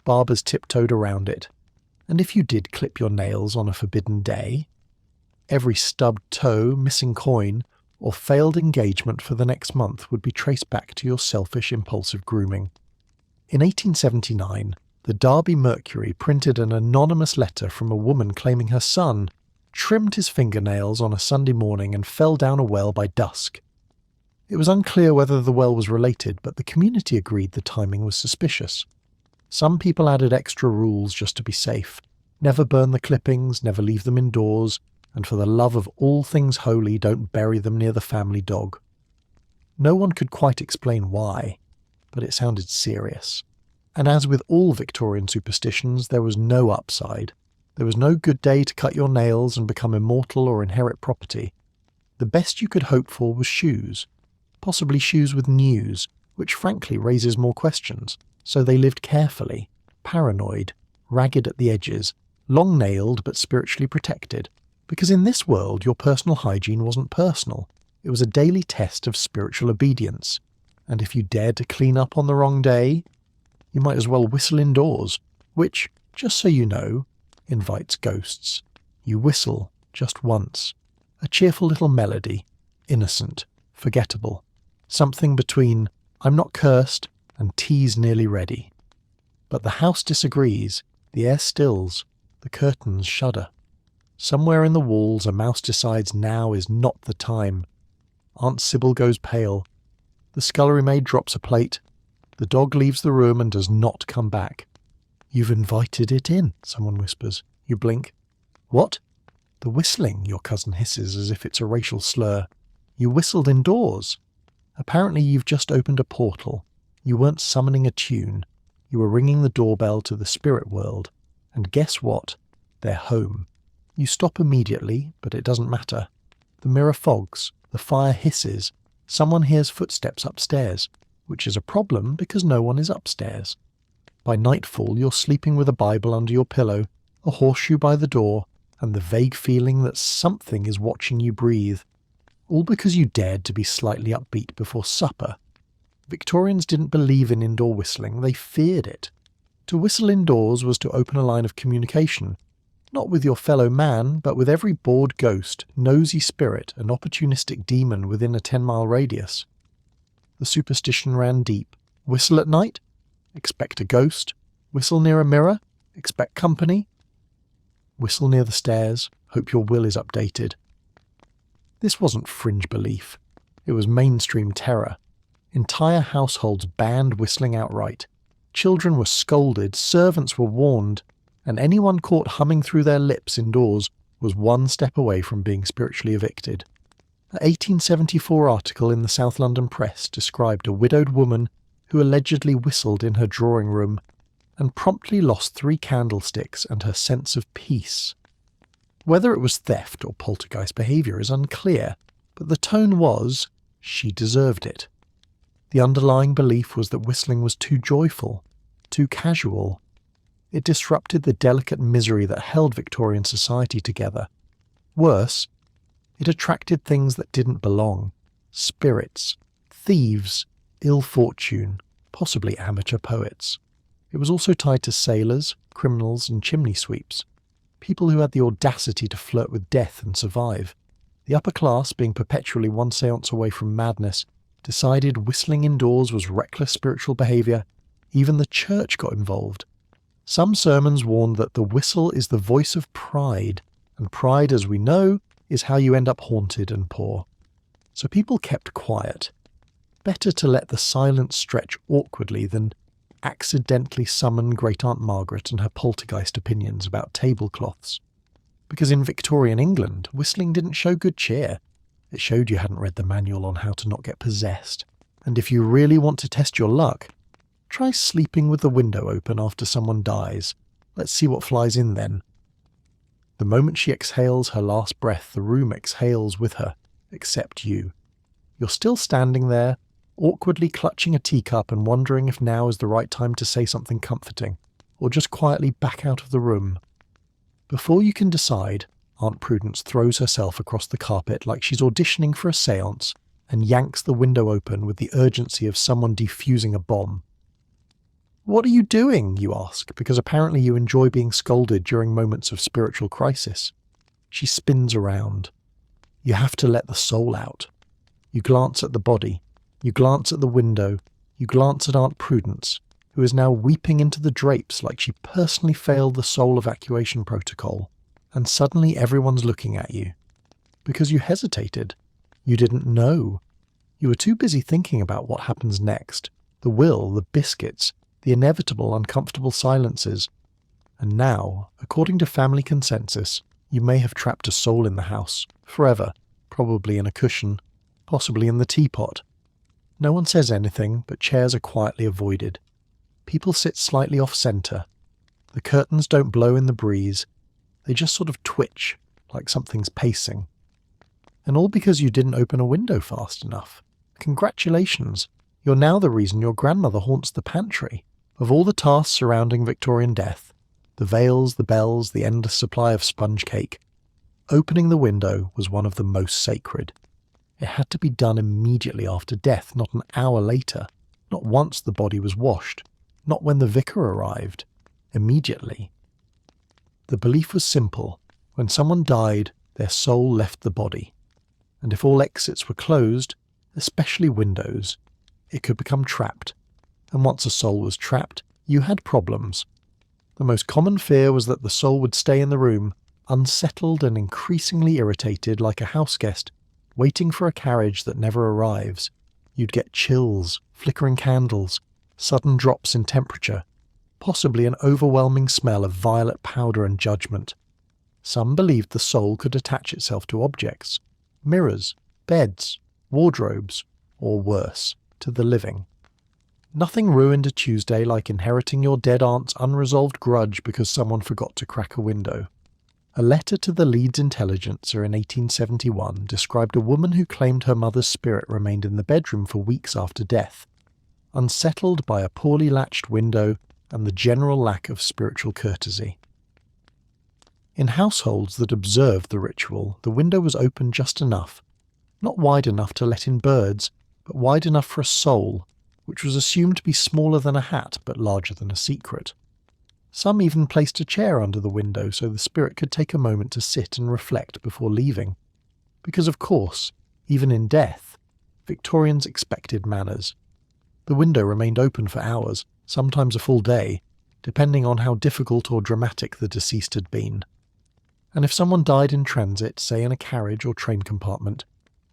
Barbers tiptoed around it. And if you did clip your nails on a forbidden day, every stubbed toe, missing coin, or failed engagement for the next month would be traced back to your selfish, impulsive grooming. In 1879, the Derby Mercury printed an anonymous letter from a woman claiming her son trimmed his fingernails on a Sunday morning and fell down a well by dusk. It was unclear whether the well was related, but the community agreed the timing was suspicious. Some people added extra rules just to be safe. Never burn the clippings, never leave them indoors, and for the love of all things holy, don't bury them near the family dog. No one could quite explain why, but it sounded serious. And as with all Victorian superstitions, there was no upside. There was no good day to cut your nails and become immortal or inherit property. The best you could hope for was shoes. Possibly shoes with news, which frankly raises more questions. So they lived carefully, paranoid, ragged at the edges, long-nailed but spiritually protected. Because in this world, your personal hygiene wasn't personal. It was a daily test of spiritual obedience. And if you dared to clean up on the wrong day, you might as well whistle indoors, which, just so you know, invites ghosts. You whistle just once. A cheerful little melody, innocent, forgettable. Something between "I'm not cursed" and "tea's nearly ready." But the house disagrees, the air stills, the curtains shudder. Somewhere in the walls a mouse decides now is not the time. Aunt Sybil goes pale. The scullery maid drops a plate. The dog leaves the room and does not come back. "You've invited it in," someone whispers. You blink. "What?" "The whistling," your cousin hisses as if it's a racial slur. "You whistled indoors." Apparently you've just opened a portal. You weren't summoning a tune. You were ringing the doorbell to the spirit world. And guess what? They're home. You stop immediately, but it doesn't matter. The mirror fogs, the fire hisses, someone hears footsteps upstairs, which is a problem because no one is upstairs. By nightfall you're sleeping with a Bible under your pillow, a horseshoe by the door, and the vague feeling that something is watching you breathe. All because you dared to be slightly upbeat before supper. Victorians didn't believe in indoor whistling, they feared it. To whistle indoors was to open a line of communication, not with your fellow man, but with every bored ghost, nosy spirit, and opportunistic demon within a 10-mile radius. The superstition ran deep. Whistle at night? Expect a ghost. Whistle near a mirror? Expect company. Whistle near the stairs. Hope your will is updated. This wasn't fringe belief. It was mainstream terror. Entire households banned whistling outright. Children were scolded, servants were warned, and anyone caught humming through their lips indoors was one step away from being spiritually evicted. An 1874 article in the South London Press described a widowed woman who allegedly whistled in her drawing room and promptly lost 3 candlesticks and her sense of peace. Whether it was theft or poltergeist behaviour is unclear, but the tone was, she deserved it. The underlying belief was that whistling was too joyful, too casual. It disrupted the delicate misery that held Victorian society together. Worse, it attracted things that didn't belong. Spirits, thieves, ill fortune, possibly amateur poets. It was also tied to sailors, criminals and chimney sweeps. People who had the audacity to flirt with death and survive. The upper class, being perpetually one séance away from madness, decided whistling indoors was reckless spiritual behaviour. Even the church got involved. Some sermons warned that the whistle is the voice of pride, and pride, as we know, is how you end up haunted and poor. So people kept quiet. Better to let the silence stretch awkwardly than accidentally summon Great Aunt Margaret and her poltergeist opinions about tablecloths. Because in Victorian England, whistling didn't show good cheer. It showed you hadn't read the manual on how to not get possessed. And if you really want to test your luck, try sleeping with the window open after someone dies. Let's see what flies in then. The moment she exhales her last breath, the room exhales with her, except you. You're still standing there, awkwardly clutching a teacup and wondering if now is the right time to say something comforting, or just quietly back out of the room. Before you can decide, Aunt Prudence throws herself across the carpet like she's auditioning for a séance and yanks the window open with the urgency of someone defusing a bomb. "What are you doing?" you ask, because apparently you enjoy being scolded during moments of spiritual crisis. She spins around. You have to let the soul out. You glance at the body. You glance at the window. You glance at Aunt Prudence, who is now weeping into the drapes like she personally failed the soul evacuation protocol. And suddenly everyone's looking at you. Because you hesitated. You didn't know. You were too busy thinking about what happens next. The will, the biscuits, the inevitable uncomfortable silences. And now, according to family consensus, you may have trapped a soul in the house, forever, probably in a cushion, possibly in the teapot. No one says anything, but chairs are quietly avoided. People sit slightly off-centre. The curtains don't blow in the breeze. They just sort of twitch, like something's pacing. And all because you didn't open a window fast enough. Congratulations, you're now the reason your grandmother haunts the pantry. Of all the tasks surrounding Victorian death, the veils, the bells, the endless supply of sponge cake, Opening the window was one of the most sacred. It had to be done immediately after death, not an hour later, not once the body was washed, not when the vicar arrived. Immediately. The belief was simple. When someone died, their soul left the body. And if all exits were closed, especially windows, it could become trapped. And once a soul was trapped, you had problems. The most common fear was that the soul would stay in the room, unsettled and increasingly irritated like a houseguest, waiting for a carriage that never arrives. You'd get chills, flickering candles, sudden drops in temperature, possibly an overwhelming smell of violet powder and judgment. Some believed the soul could attach itself to objects, mirrors, beds, wardrobes, or worse, to the living. Nothing ruined a Tuesday like inheriting your dead aunt's unresolved grudge because someone forgot to crack a window. A letter to the Leeds Intelligencer in 1871 described a woman who claimed her mother's spirit remained in the bedroom for weeks after death, unsettled by a poorly latched window and the general lack of spiritual courtesy. In households that observed the ritual, the window was open just enough, not wide enough to let in birds, but wide enough for a soul, which was assumed to be smaller than a hat but larger than a secret. Some even placed a chair under the window so the spirit could take a moment to sit and reflect before leaving. Because of course, even in death, Victorians expected manners. The window remained open for hours, sometimes a full day, depending on how difficult or dramatic the deceased had been. And if someone died in transit, say in a carriage or train compartment,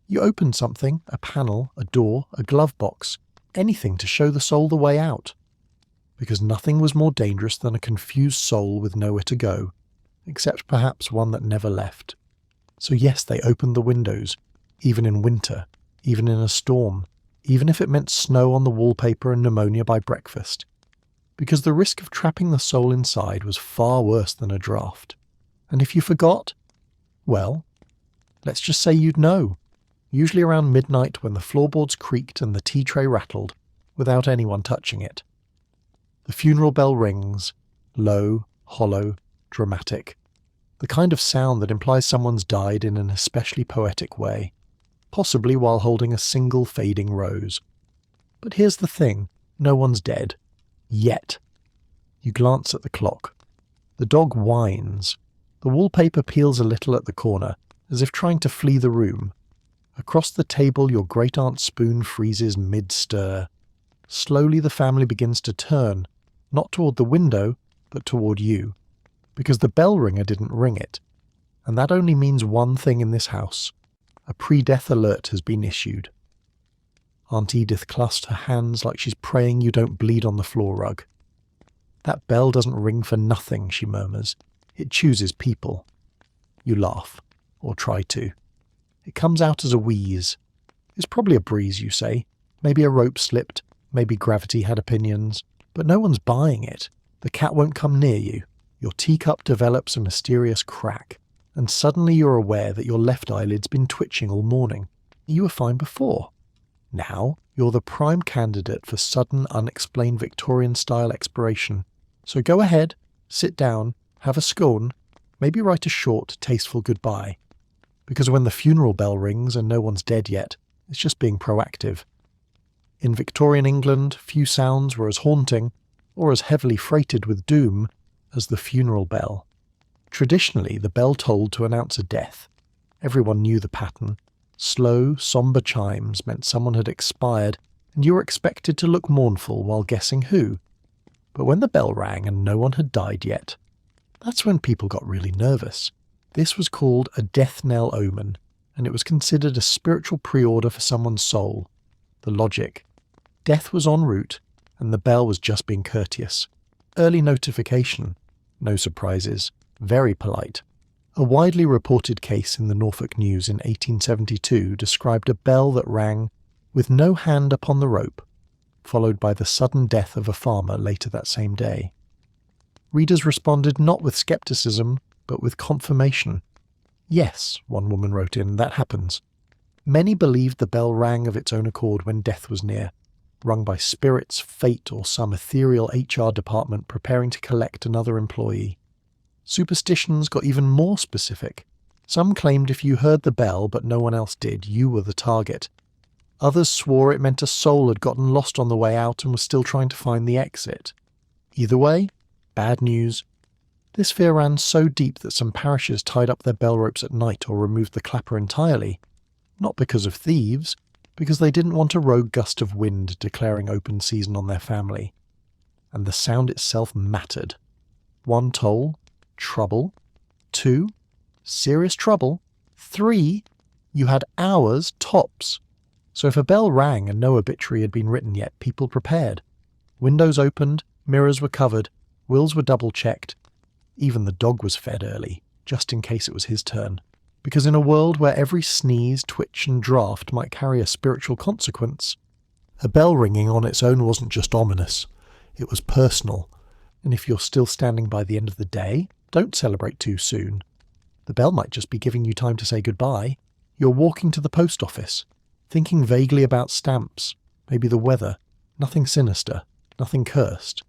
you opened something, a panel, a door, a glove box, anything to show the soul the way out. Because nothing was more dangerous than a confused soul with nowhere to go, except perhaps one that never left. So yes, they opened the windows, even in winter, even in a storm, even if it meant snow on the wallpaper and pneumonia by breakfast. Because the risk of trapping the soul inside was far worse than a draft. And if you forgot, well, let's just say you'd know, usually around midnight when the floorboards creaked and the tea tray rattled, without anyone touching it. The funeral bell rings, low, hollow, dramatic, the kind of sound that implies someone's died in an especially poetic way, possibly while holding a single fading rose. But here's the thing, no one's dead. Yet. You glance at the clock. The dog whines. The wallpaper peels a little at the corner, as if trying to flee the room. Across the table your great-aunt's spoon freezes mid-stir. Slowly the family begins to turn, not toward the window, but toward you, because the bell ringer didn't ring it. And that only means one thing in this house. A pre-death alert has been issued. Aunt Edith clasped her hands like she's praying you don't bleed on the floor rug. That bell doesn't ring for nothing, she murmurs. It chooses people. You laugh, or try to. It comes out as a wheeze. It's probably a breeze, you say. Maybe a rope slipped, maybe gravity had opinions. But no one's buying it. The cat won't come near you. Your teacup develops a mysterious crack, and suddenly you're aware that your left eyelid's been twitching all morning. You were fine before. Now, you're the prime candidate for sudden, unexplained Victorian-style expiration. So go ahead, sit down, have a scone, maybe write a short, tasteful goodbye. Because when the funeral bell rings and no one's dead yet, it's just being proactive. In Victorian England, few sounds were as haunting, or as heavily freighted with doom, as the funeral bell. Traditionally, the bell tolled to announce a death. Everyone knew the pattern. Slow, sombre chimes meant someone had expired, and you were expected to look mournful while guessing who. But when the bell rang and no one had died yet, that's when people got really nervous. This was called a death knell omen, and it was considered a spiritual pre-order for someone's soul. The logic. Death was en route, and the bell was just being courteous. Early notification. No surprises. Very polite. A widely reported case in the Norfolk News in 1872 described a bell that rang with no hand upon the rope, followed by the sudden death of a farmer later that same day. Readers responded not with skepticism, but with confirmation. Yes, one woman wrote in, that happens. Many believed the bell rang of its own accord when death was near, rung by spirits, fate, or some ethereal HR department preparing to collect another employee. Superstitions got even more specific. Some claimed if you heard the bell but no one else did, you were the target. Others swore it meant a soul had gotten lost on the way out and was still trying to find the exit. Either way, bad news. This fear ran so deep that some parishes tied up their bell ropes at night or removed the clapper entirely. Not because of thieves, because they didn't want a rogue gust of wind declaring open season on their family. And the sound itself mattered. 1, toll, trouble. 2, serious trouble. 3, you had hours tops. So if a bell rang and no obituary had been written yet, people prepared. Windows opened, mirrors were covered, wills were double-checked. Even the dog was fed early, just in case it was his turn. Because in a world where every sneeze, twitch and draft might carry a spiritual consequence, a bell ringing on its own wasn't just ominous, it was personal. And if you're still standing by the end of the day, don't celebrate too soon. The bell might just be giving you time to say goodbye. You're walking to the post office, thinking vaguely about stamps, maybe the weather, nothing sinister, nothing cursed.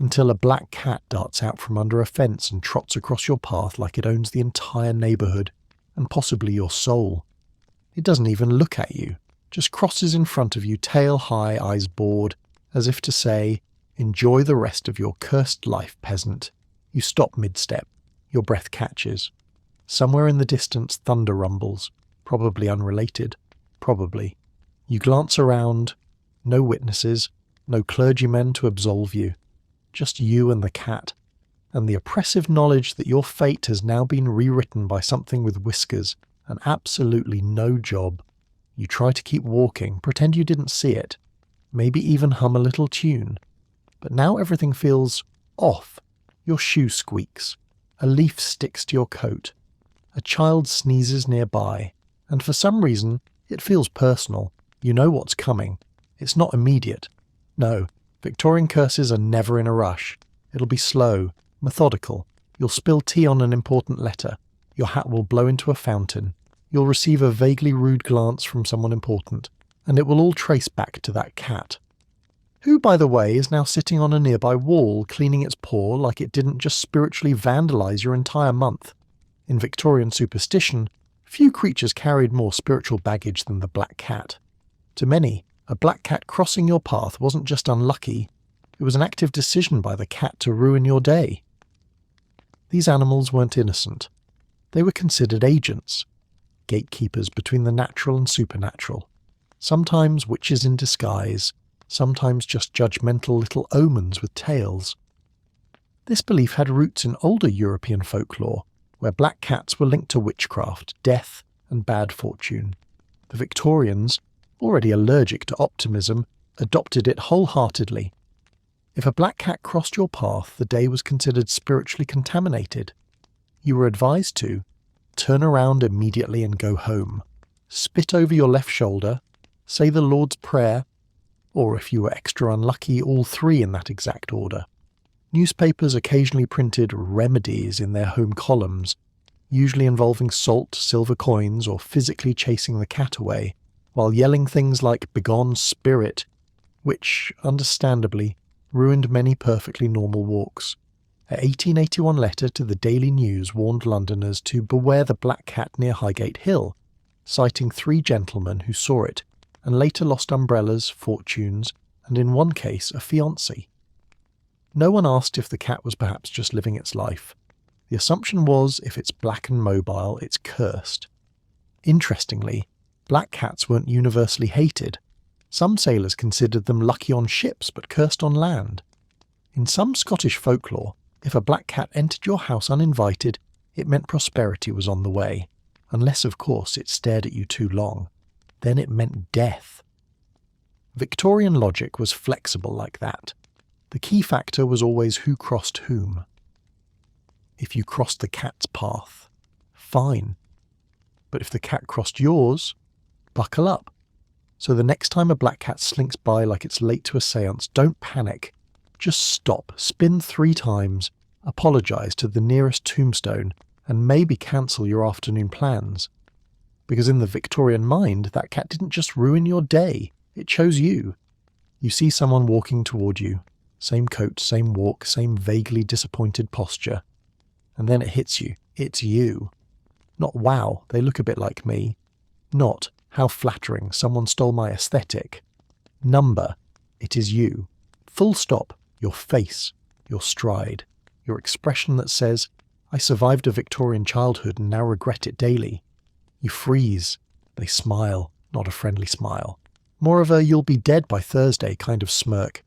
Until a black cat darts out from under a fence and trots across your path like it owns the entire neighbourhood, and possibly your soul. It doesn't even look at you, just crosses in front of you tail high, eyes bored, as if to say, enjoy the rest of your cursed life, peasant. You stop mid-step, your breath catches. Somewhere in the distance thunder rumbles, probably unrelated, probably. You glance around, no witnesses, no clergymen to absolve you. Just you and the cat, and the oppressive knowledge that your fate has now been rewritten by something with whiskers and absolutely no job. You try to keep walking, pretend you didn't see it, maybe even hum a little tune. But now everything feels off. Your shoe squeaks, a leaf sticks to your coat, a child sneezes nearby, and for some reason it feels personal. You know what's coming. It's not immediate. No. Victorian curses are never in a rush. It'll be slow, methodical. You'll spill tea on an important letter. Your hat will blow into a fountain. You'll receive a vaguely rude glance from someone important. And it will all trace back to that cat. Who, by the way, is now sitting on a nearby wall, cleaning its paw like it didn't just spiritually vandalise your entire month. In Victorian superstition, few creatures carried more spiritual baggage than the black cat. To many, a black cat crossing your path wasn't just unlucky, it was an active decision by the cat to ruin your day. These animals weren't innocent. They were considered agents, gatekeepers between the natural and supernatural, sometimes witches in disguise, sometimes just judgmental little omens with tails. This belief had roots in older European folklore, where black cats were linked to witchcraft, death, and bad fortune. The Victorians, already allergic to optimism, adopted it wholeheartedly. If a black cat crossed your path, the day was considered spiritually contaminated. You were advised to turn around immediately and go home, spit over your left shoulder, say the Lord's Prayer, or if you were extra unlucky, all three in that exact order. Newspapers occasionally printed remedies in their home columns, usually involving salt, silver coins, or physically chasing the cat away, while yelling things like "begone spirit," which, understandably, ruined many perfectly normal walks. A 1881 letter to the Daily News warned Londoners to beware the black cat near Highgate Hill, citing 3 gentlemen who saw it, and later lost umbrellas, fortunes, and in one case a fiancé. No one asked if the cat was perhaps just living its life. The assumption was if it's black and mobile, it's cursed. Interestingly, black cats weren't universally hated. Some sailors considered them lucky on ships but cursed on land. In some Scottish folklore, if a black cat entered your house uninvited, it meant prosperity was on the way, unless of course it stared at you too long. Then it meant death. Victorian logic was flexible like that. The key factor was always who crossed whom. If you crossed the cat's path, fine. But if the cat crossed yours, buckle up. So the next time a black cat slinks by like it's late to a séance, don't panic. Just stop, spin 3 times, apologise to the nearest tombstone, and maybe cancel your afternoon plans. Because in the Victorian mind, that cat didn't just ruin your day, it chose you. You see someone walking toward you. Same coat, same walk, same vaguely disappointed posture. And then it hits you. It's you. Not wow, they look a bit like me. Not how flattering, someone stole my aesthetic. Number, it is you. Full stop, your face, your stride, your expression that says, I survived a Victorian childhood and now regret it daily. You freeze. They smile, not a friendly smile. More of a you'll be dead by Thursday kind of smirk.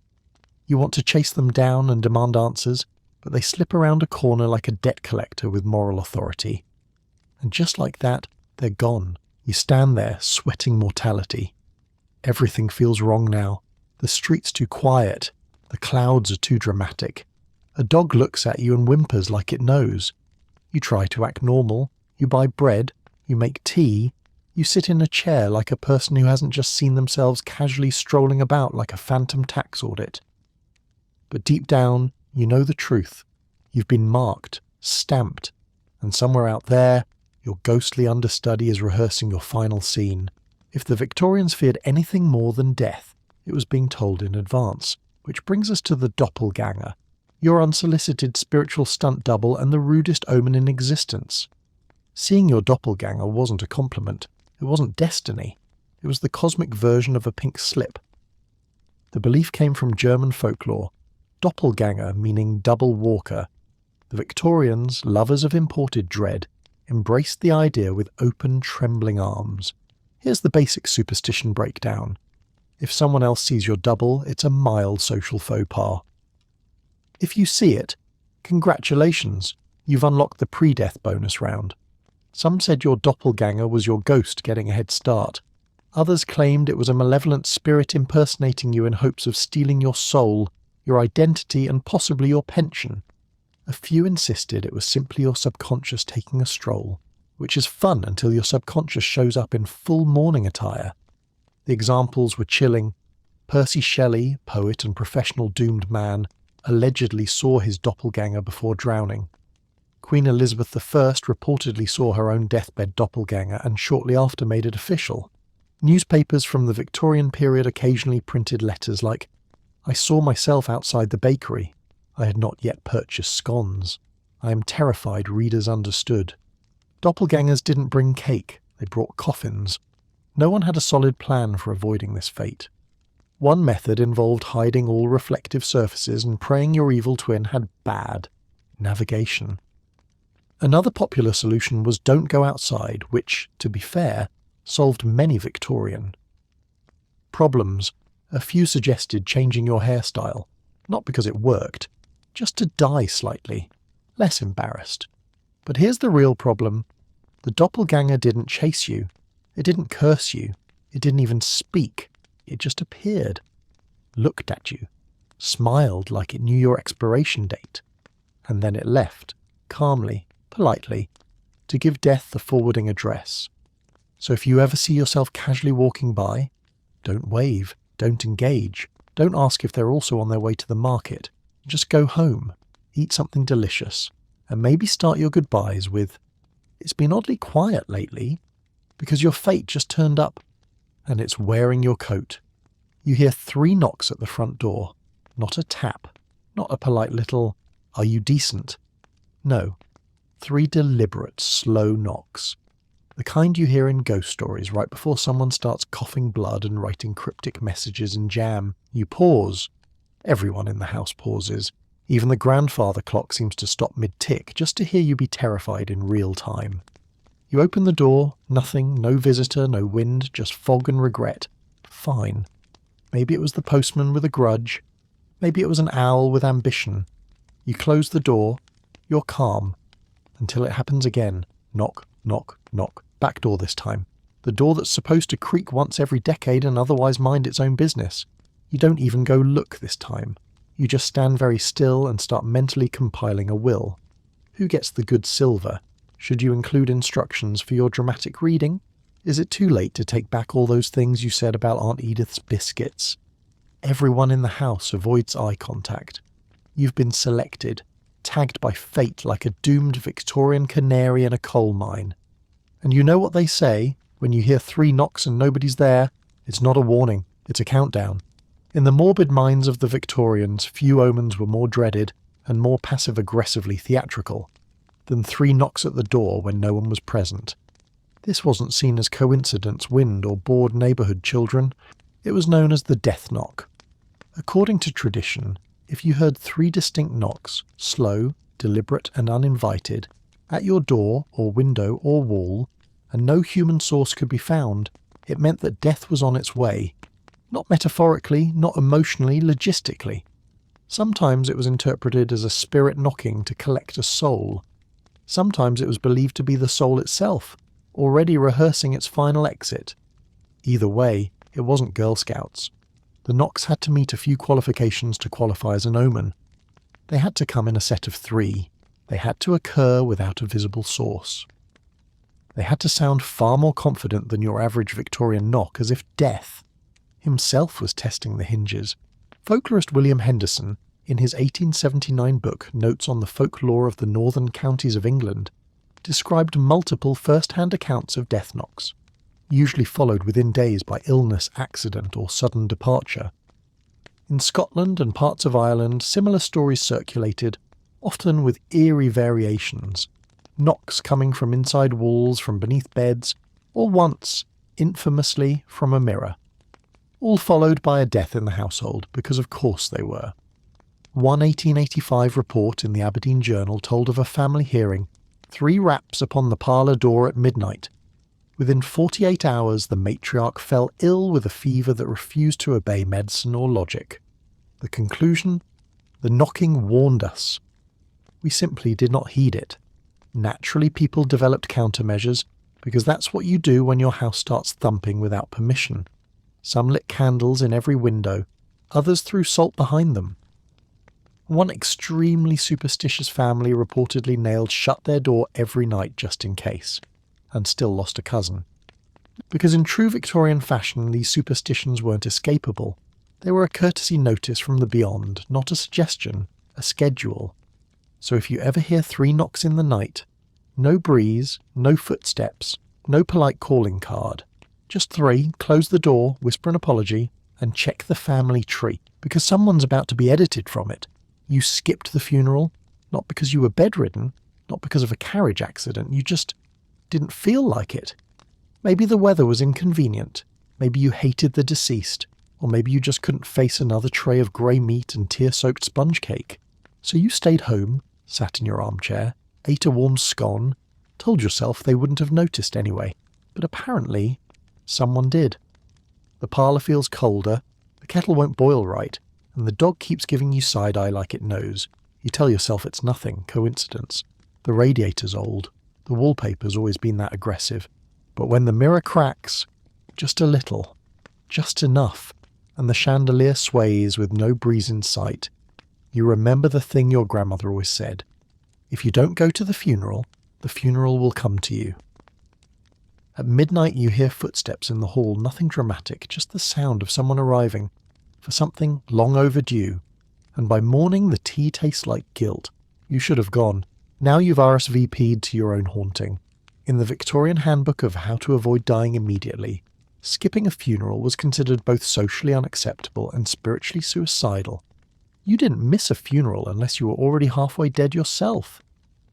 You want to chase them down and demand answers, but they slip around a corner like a debt collector with moral authority. And just like that, they're gone. You stand there, sweating mortality. Everything feels wrong now. The street's too quiet. The clouds are too dramatic. A dog looks at you and whimpers like it knows. You try to act normal. You buy bread. You make tea. You sit in a chair like a person who hasn't just seen themselves casually strolling about like a phantom tax audit. But deep down, you know the truth. You've been marked, stamped, and somewhere out there, your ghostly understudy is rehearsing your final scene. If the Victorians feared anything more than death, it was being told in advance. Which brings us to the doppelganger, your unsolicited spiritual stunt double and the rudest omen in existence. Seeing your doppelganger wasn't a compliment. It wasn't destiny. It was the cosmic version of a pink slip. The belief came from German folklore. Doppelganger meaning double walker. The Victorians, lovers of imported dread, embraced the idea with open, trembling arms. Here's the basic superstition breakdown. If someone else sees your double, it's a mild social faux pas. If you see it, congratulations, you've unlocked the pre-death bonus round. Some said your doppelganger was your ghost getting a head start. Others claimed it was a malevolent spirit impersonating you in hopes of stealing your soul, your identity and possibly your pension. A few insisted it was simply your subconscious taking a stroll, which is fun until your subconscious shows up in full mourning attire. The examples were chilling. Percy Shelley, poet and professional doomed man, allegedly saw his doppelganger before drowning. Queen Elizabeth I reportedly saw her own deathbed doppelganger and shortly after made it official. Newspapers from the Victorian period occasionally printed letters like, I saw myself outside the bakery. I had not yet purchased scones. I am terrified readers understood. Doppelgangers didn't bring cake, they brought coffins. No one had a solid plan for avoiding this fate. One method involved hiding all reflective surfaces and praying your evil twin had bad navigation. Another popular solution was don't go outside, which, to be fair, solved many Victorian problems. A few suggested changing your hairstyle, not because it worked, just to die slightly, less embarrassed. But here's the real problem. The doppelganger didn't chase you. It didn't curse you. It didn't even speak. It just appeared, looked at you, smiled like it knew your expiration date, and then it left, calmly, politely, to give death the forwarding address. So if you ever see yourself casually walking by, don't wave, don't engage, don't ask if they're also on their way to the market. Just go home, eat something delicious, and maybe start your goodbyes with, it's been oddly quiet lately, because your fate just turned up, and it's wearing your coat. You hear 3 knocks at the front door, not a tap, not a polite little, are you decent? No, 3 deliberate, slow knocks. The kind you hear in ghost stories right before someone starts coughing blood and writing cryptic messages in jam. You pause. Everyone in the house pauses. Even the grandfather clock seems to stop mid-tick just to hear you be terrified in real time. You open the door, nothing, no visitor, no wind, just fog and regret. Fine. Maybe it was the postman with a grudge. Maybe it was an owl with ambition. You close the door. You're calm. Until it happens again. Knock, knock, knock. Back door this time. The door that's supposed to creak once every decade and otherwise mind its own business. You don't even go look this time. You just stand very still and start mentally compiling a will. Who gets the good silver? Should you include instructions for your dramatic reading? Is it too late to take back all those things you said about Aunt Edith's biscuits? Everyone in the house avoids eye contact. You've been selected, tagged by fate like a doomed Victorian canary in a coal mine. And you know what they say, when you hear 3 knocks and nobody's there, it's not a warning, it's a countdown. In the morbid minds of the Victorians, few omens were more dreaded and more passive-aggressively theatrical. than 3 knocks at the door when no one was present. This wasn't seen as coincidence, wind, or bored neighbourhood children. It was known as the death knock. According to tradition, if you heard 3 distinct knocks, slow, deliberate and uninvited, at your door or window or wall, and no human source could be found, it meant that death was on its way. Not metaphorically, not emotionally, logistically. Sometimes it was interpreted as a spirit knocking to collect a soul. Sometimes it was believed to be the soul itself, already rehearsing its final exit. Either way, it wasn't Girl Scouts. The knocks had to meet a few qualifications to qualify as an omen. They had to come in a set of 3. They had to occur without a visible source. They had to sound far more confident than your average Victorian knock, as if death himself was testing the hinges. Folklorist William Henderson, in his 1879 book Notes on the Folklore of the Northern Counties of England, described multiple first-hand accounts of death knocks, usually followed within days by illness, accident or sudden departure. In Scotland and parts of Ireland, similar stories circulated, often with eerie variations, knocks coming from inside walls, from beneath beds, or once, infamously, from a mirror. All followed by a death in the household, because of course they were. One 1885 report in the Aberdeen Journal told of a family hearing 3 raps upon the parlour door at midnight. Within 48 hours the matriarch fell ill with a fever that refused to obey medicine or logic. The conclusion? The knocking warned us. We simply did not heed it. Naturally, people developed countermeasures, because that's what you do when your house starts thumping without permission. Some lit candles in every window, others threw salt behind them. One extremely superstitious family reportedly nailed shut their door every night just in case, and still lost a cousin. Because in true Victorian fashion these superstitions weren't escapable. They were a courtesy notice from the beyond, not a suggestion, a schedule. So if you ever hear 3 knocks in the night, no breeze, no footsteps, no polite calling card, just 3, close the door, whisper an apology, and check the family tree, because someone's about to be edited from it. You skipped the funeral, not because you were bedridden, not because of a carriage accident, you just didn't feel like it. Maybe the weather was inconvenient, maybe you hated the deceased, or maybe you just couldn't face another tray of grey meat and tear-soaked sponge cake. So you stayed home, sat in your armchair, ate a warm scone, told yourself they wouldn't have noticed anyway, but apparently someone did. The parlour feels colder, the kettle won't boil right, and the dog keeps giving you side-eye like it knows. You tell yourself it's nothing, coincidence. The radiator's old, the wallpaper's always been that aggressive. But when the mirror cracks, just a little, just enough, and the chandelier sways with no breeze in sight, you remember the thing your grandmother always said. If you don't go to the funeral will come to you. At midnight you hear footsteps in the hall, nothing dramatic, just the sound of someone arriving for something long overdue, and by morning the tea tastes like guilt. You should have gone. Now you've RSVP'd to your own haunting. In the Victorian Handbook of How to Avoid Dying Immediately, skipping a funeral was considered both socially unacceptable and spiritually suicidal. You didn't miss a funeral unless you were already halfway dead yourself.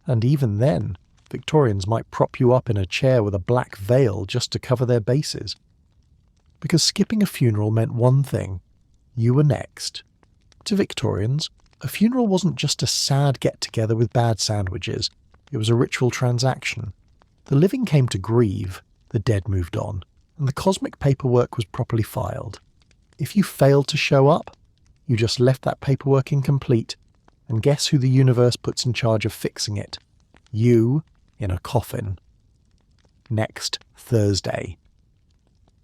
And even then, Victorians might prop you up in a chair with a black veil just to cover their bases. Because skipping a funeral meant one thing: you were next. To Victorians, a funeral wasn't just a sad get-together with bad sandwiches, it was a ritual transaction. The living came to grieve, the dead moved on, and the cosmic paperwork was properly filed. If you failed to show up, you just left that paperwork incomplete, and guess who the universe puts in charge of fixing it? You, in a coffin. Next Thursday.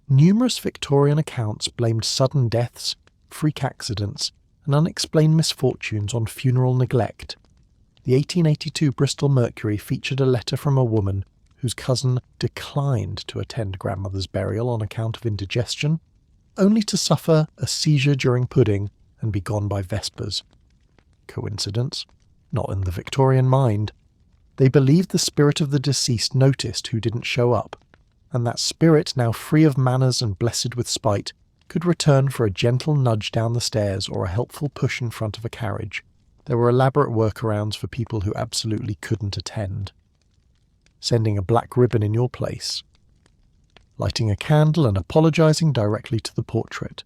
Numerous Victorian accounts blamed sudden deaths, freak accidents, and unexplained misfortunes on funeral neglect. The 1882 Bristol Mercury featured a letter from a woman whose cousin declined to attend grandmother's burial on account of indigestion, only to suffer a seizure during pudding and be gone by vespers. Coincidence? Not in the Victorian mind. They believed the spirit of the deceased noticed who didn't show up, and that spirit, now free of manners and blessed with spite, could return for a gentle nudge down the stairs or a helpful push in front of a carriage. There were elaborate workarounds for people who absolutely couldn't attend. Sending a black ribbon in your place. Lighting a candle and apologising directly to the portrait.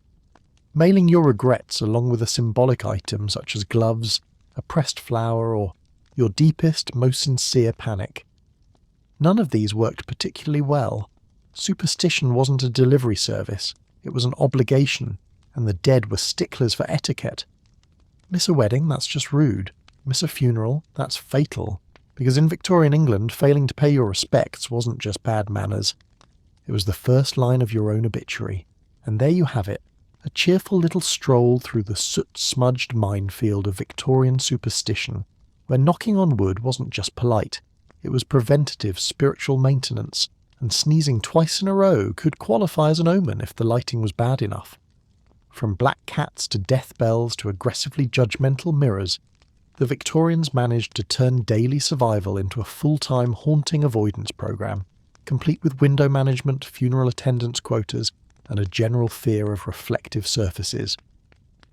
Mailing your regrets along with a symbolic item such as gloves, a pressed flower, or your deepest, most sincere panic. None of these worked particularly well. Superstition wasn't a delivery service, it was an obligation, and the dead were sticklers for etiquette. Miss a wedding, that's just rude. Miss a funeral, that's fatal. Because in Victorian England, failing to pay your respects wasn't just bad manners. It was the first line of your own obituary. And there you have it, a cheerful little stroll through the soot-smudged minefield of Victorian superstition, where knocking on wood wasn't just polite, it was preventative spiritual maintenance, and sneezing twice in a row could qualify as an omen if the lighting was bad enough. From black cats to death bells to aggressively judgmental mirrors, the Victorians managed to turn daily survival into a full-time haunting avoidance program, complete with window management, funeral attendance quotas, and a general fear of reflective surfaces.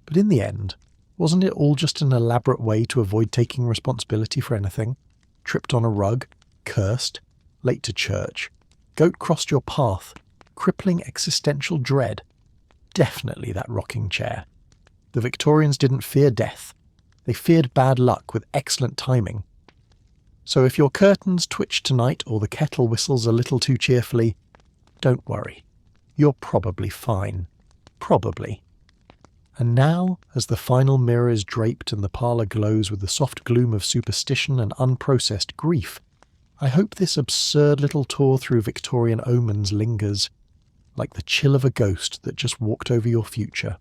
But in the end, wasn't it all just an elaborate way to avoid taking responsibility for anything? Tripped on a rug, cursed, late to church, goat crossed your path, crippling existential dread. Definitely that rocking chair. The Victorians didn't fear death. They feared bad luck with excellent timing. So if your curtains twitch tonight or the kettle whistles a little too cheerfully, don't worry. You're probably fine. Probably. And now, as the final mirror is draped and the parlour glows with the soft gloom of superstition and unprocessed grief, I hope this absurd little tour through Victorian omens lingers, like the chill of a ghost that just walked over your future.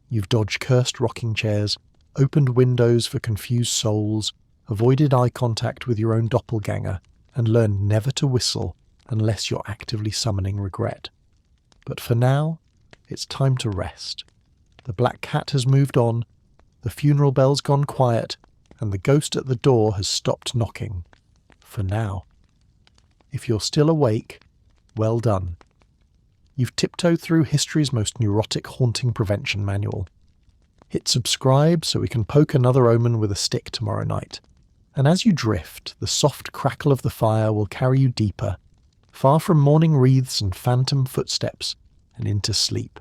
You've dodged cursed rocking chairs, opened windows for confused souls, avoided eye contact with your own doppelganger, and learned never to whistle unless you're actively summoning regret. But for now, it's time to rest. The black cat has moved on, the funeral bell's gone quiet, and the ghost at the door has stopped knocking. For now. If you're still awake, well done. You've tiptoed through history's most neurotic haunting prevention manual. Hit subscribe so we can poke another omen with a stick tomorrow night. And as you drift, the soft crackle of the fire will carry you deeper, far from morning wreaths and phantom footsteps, and into sleep.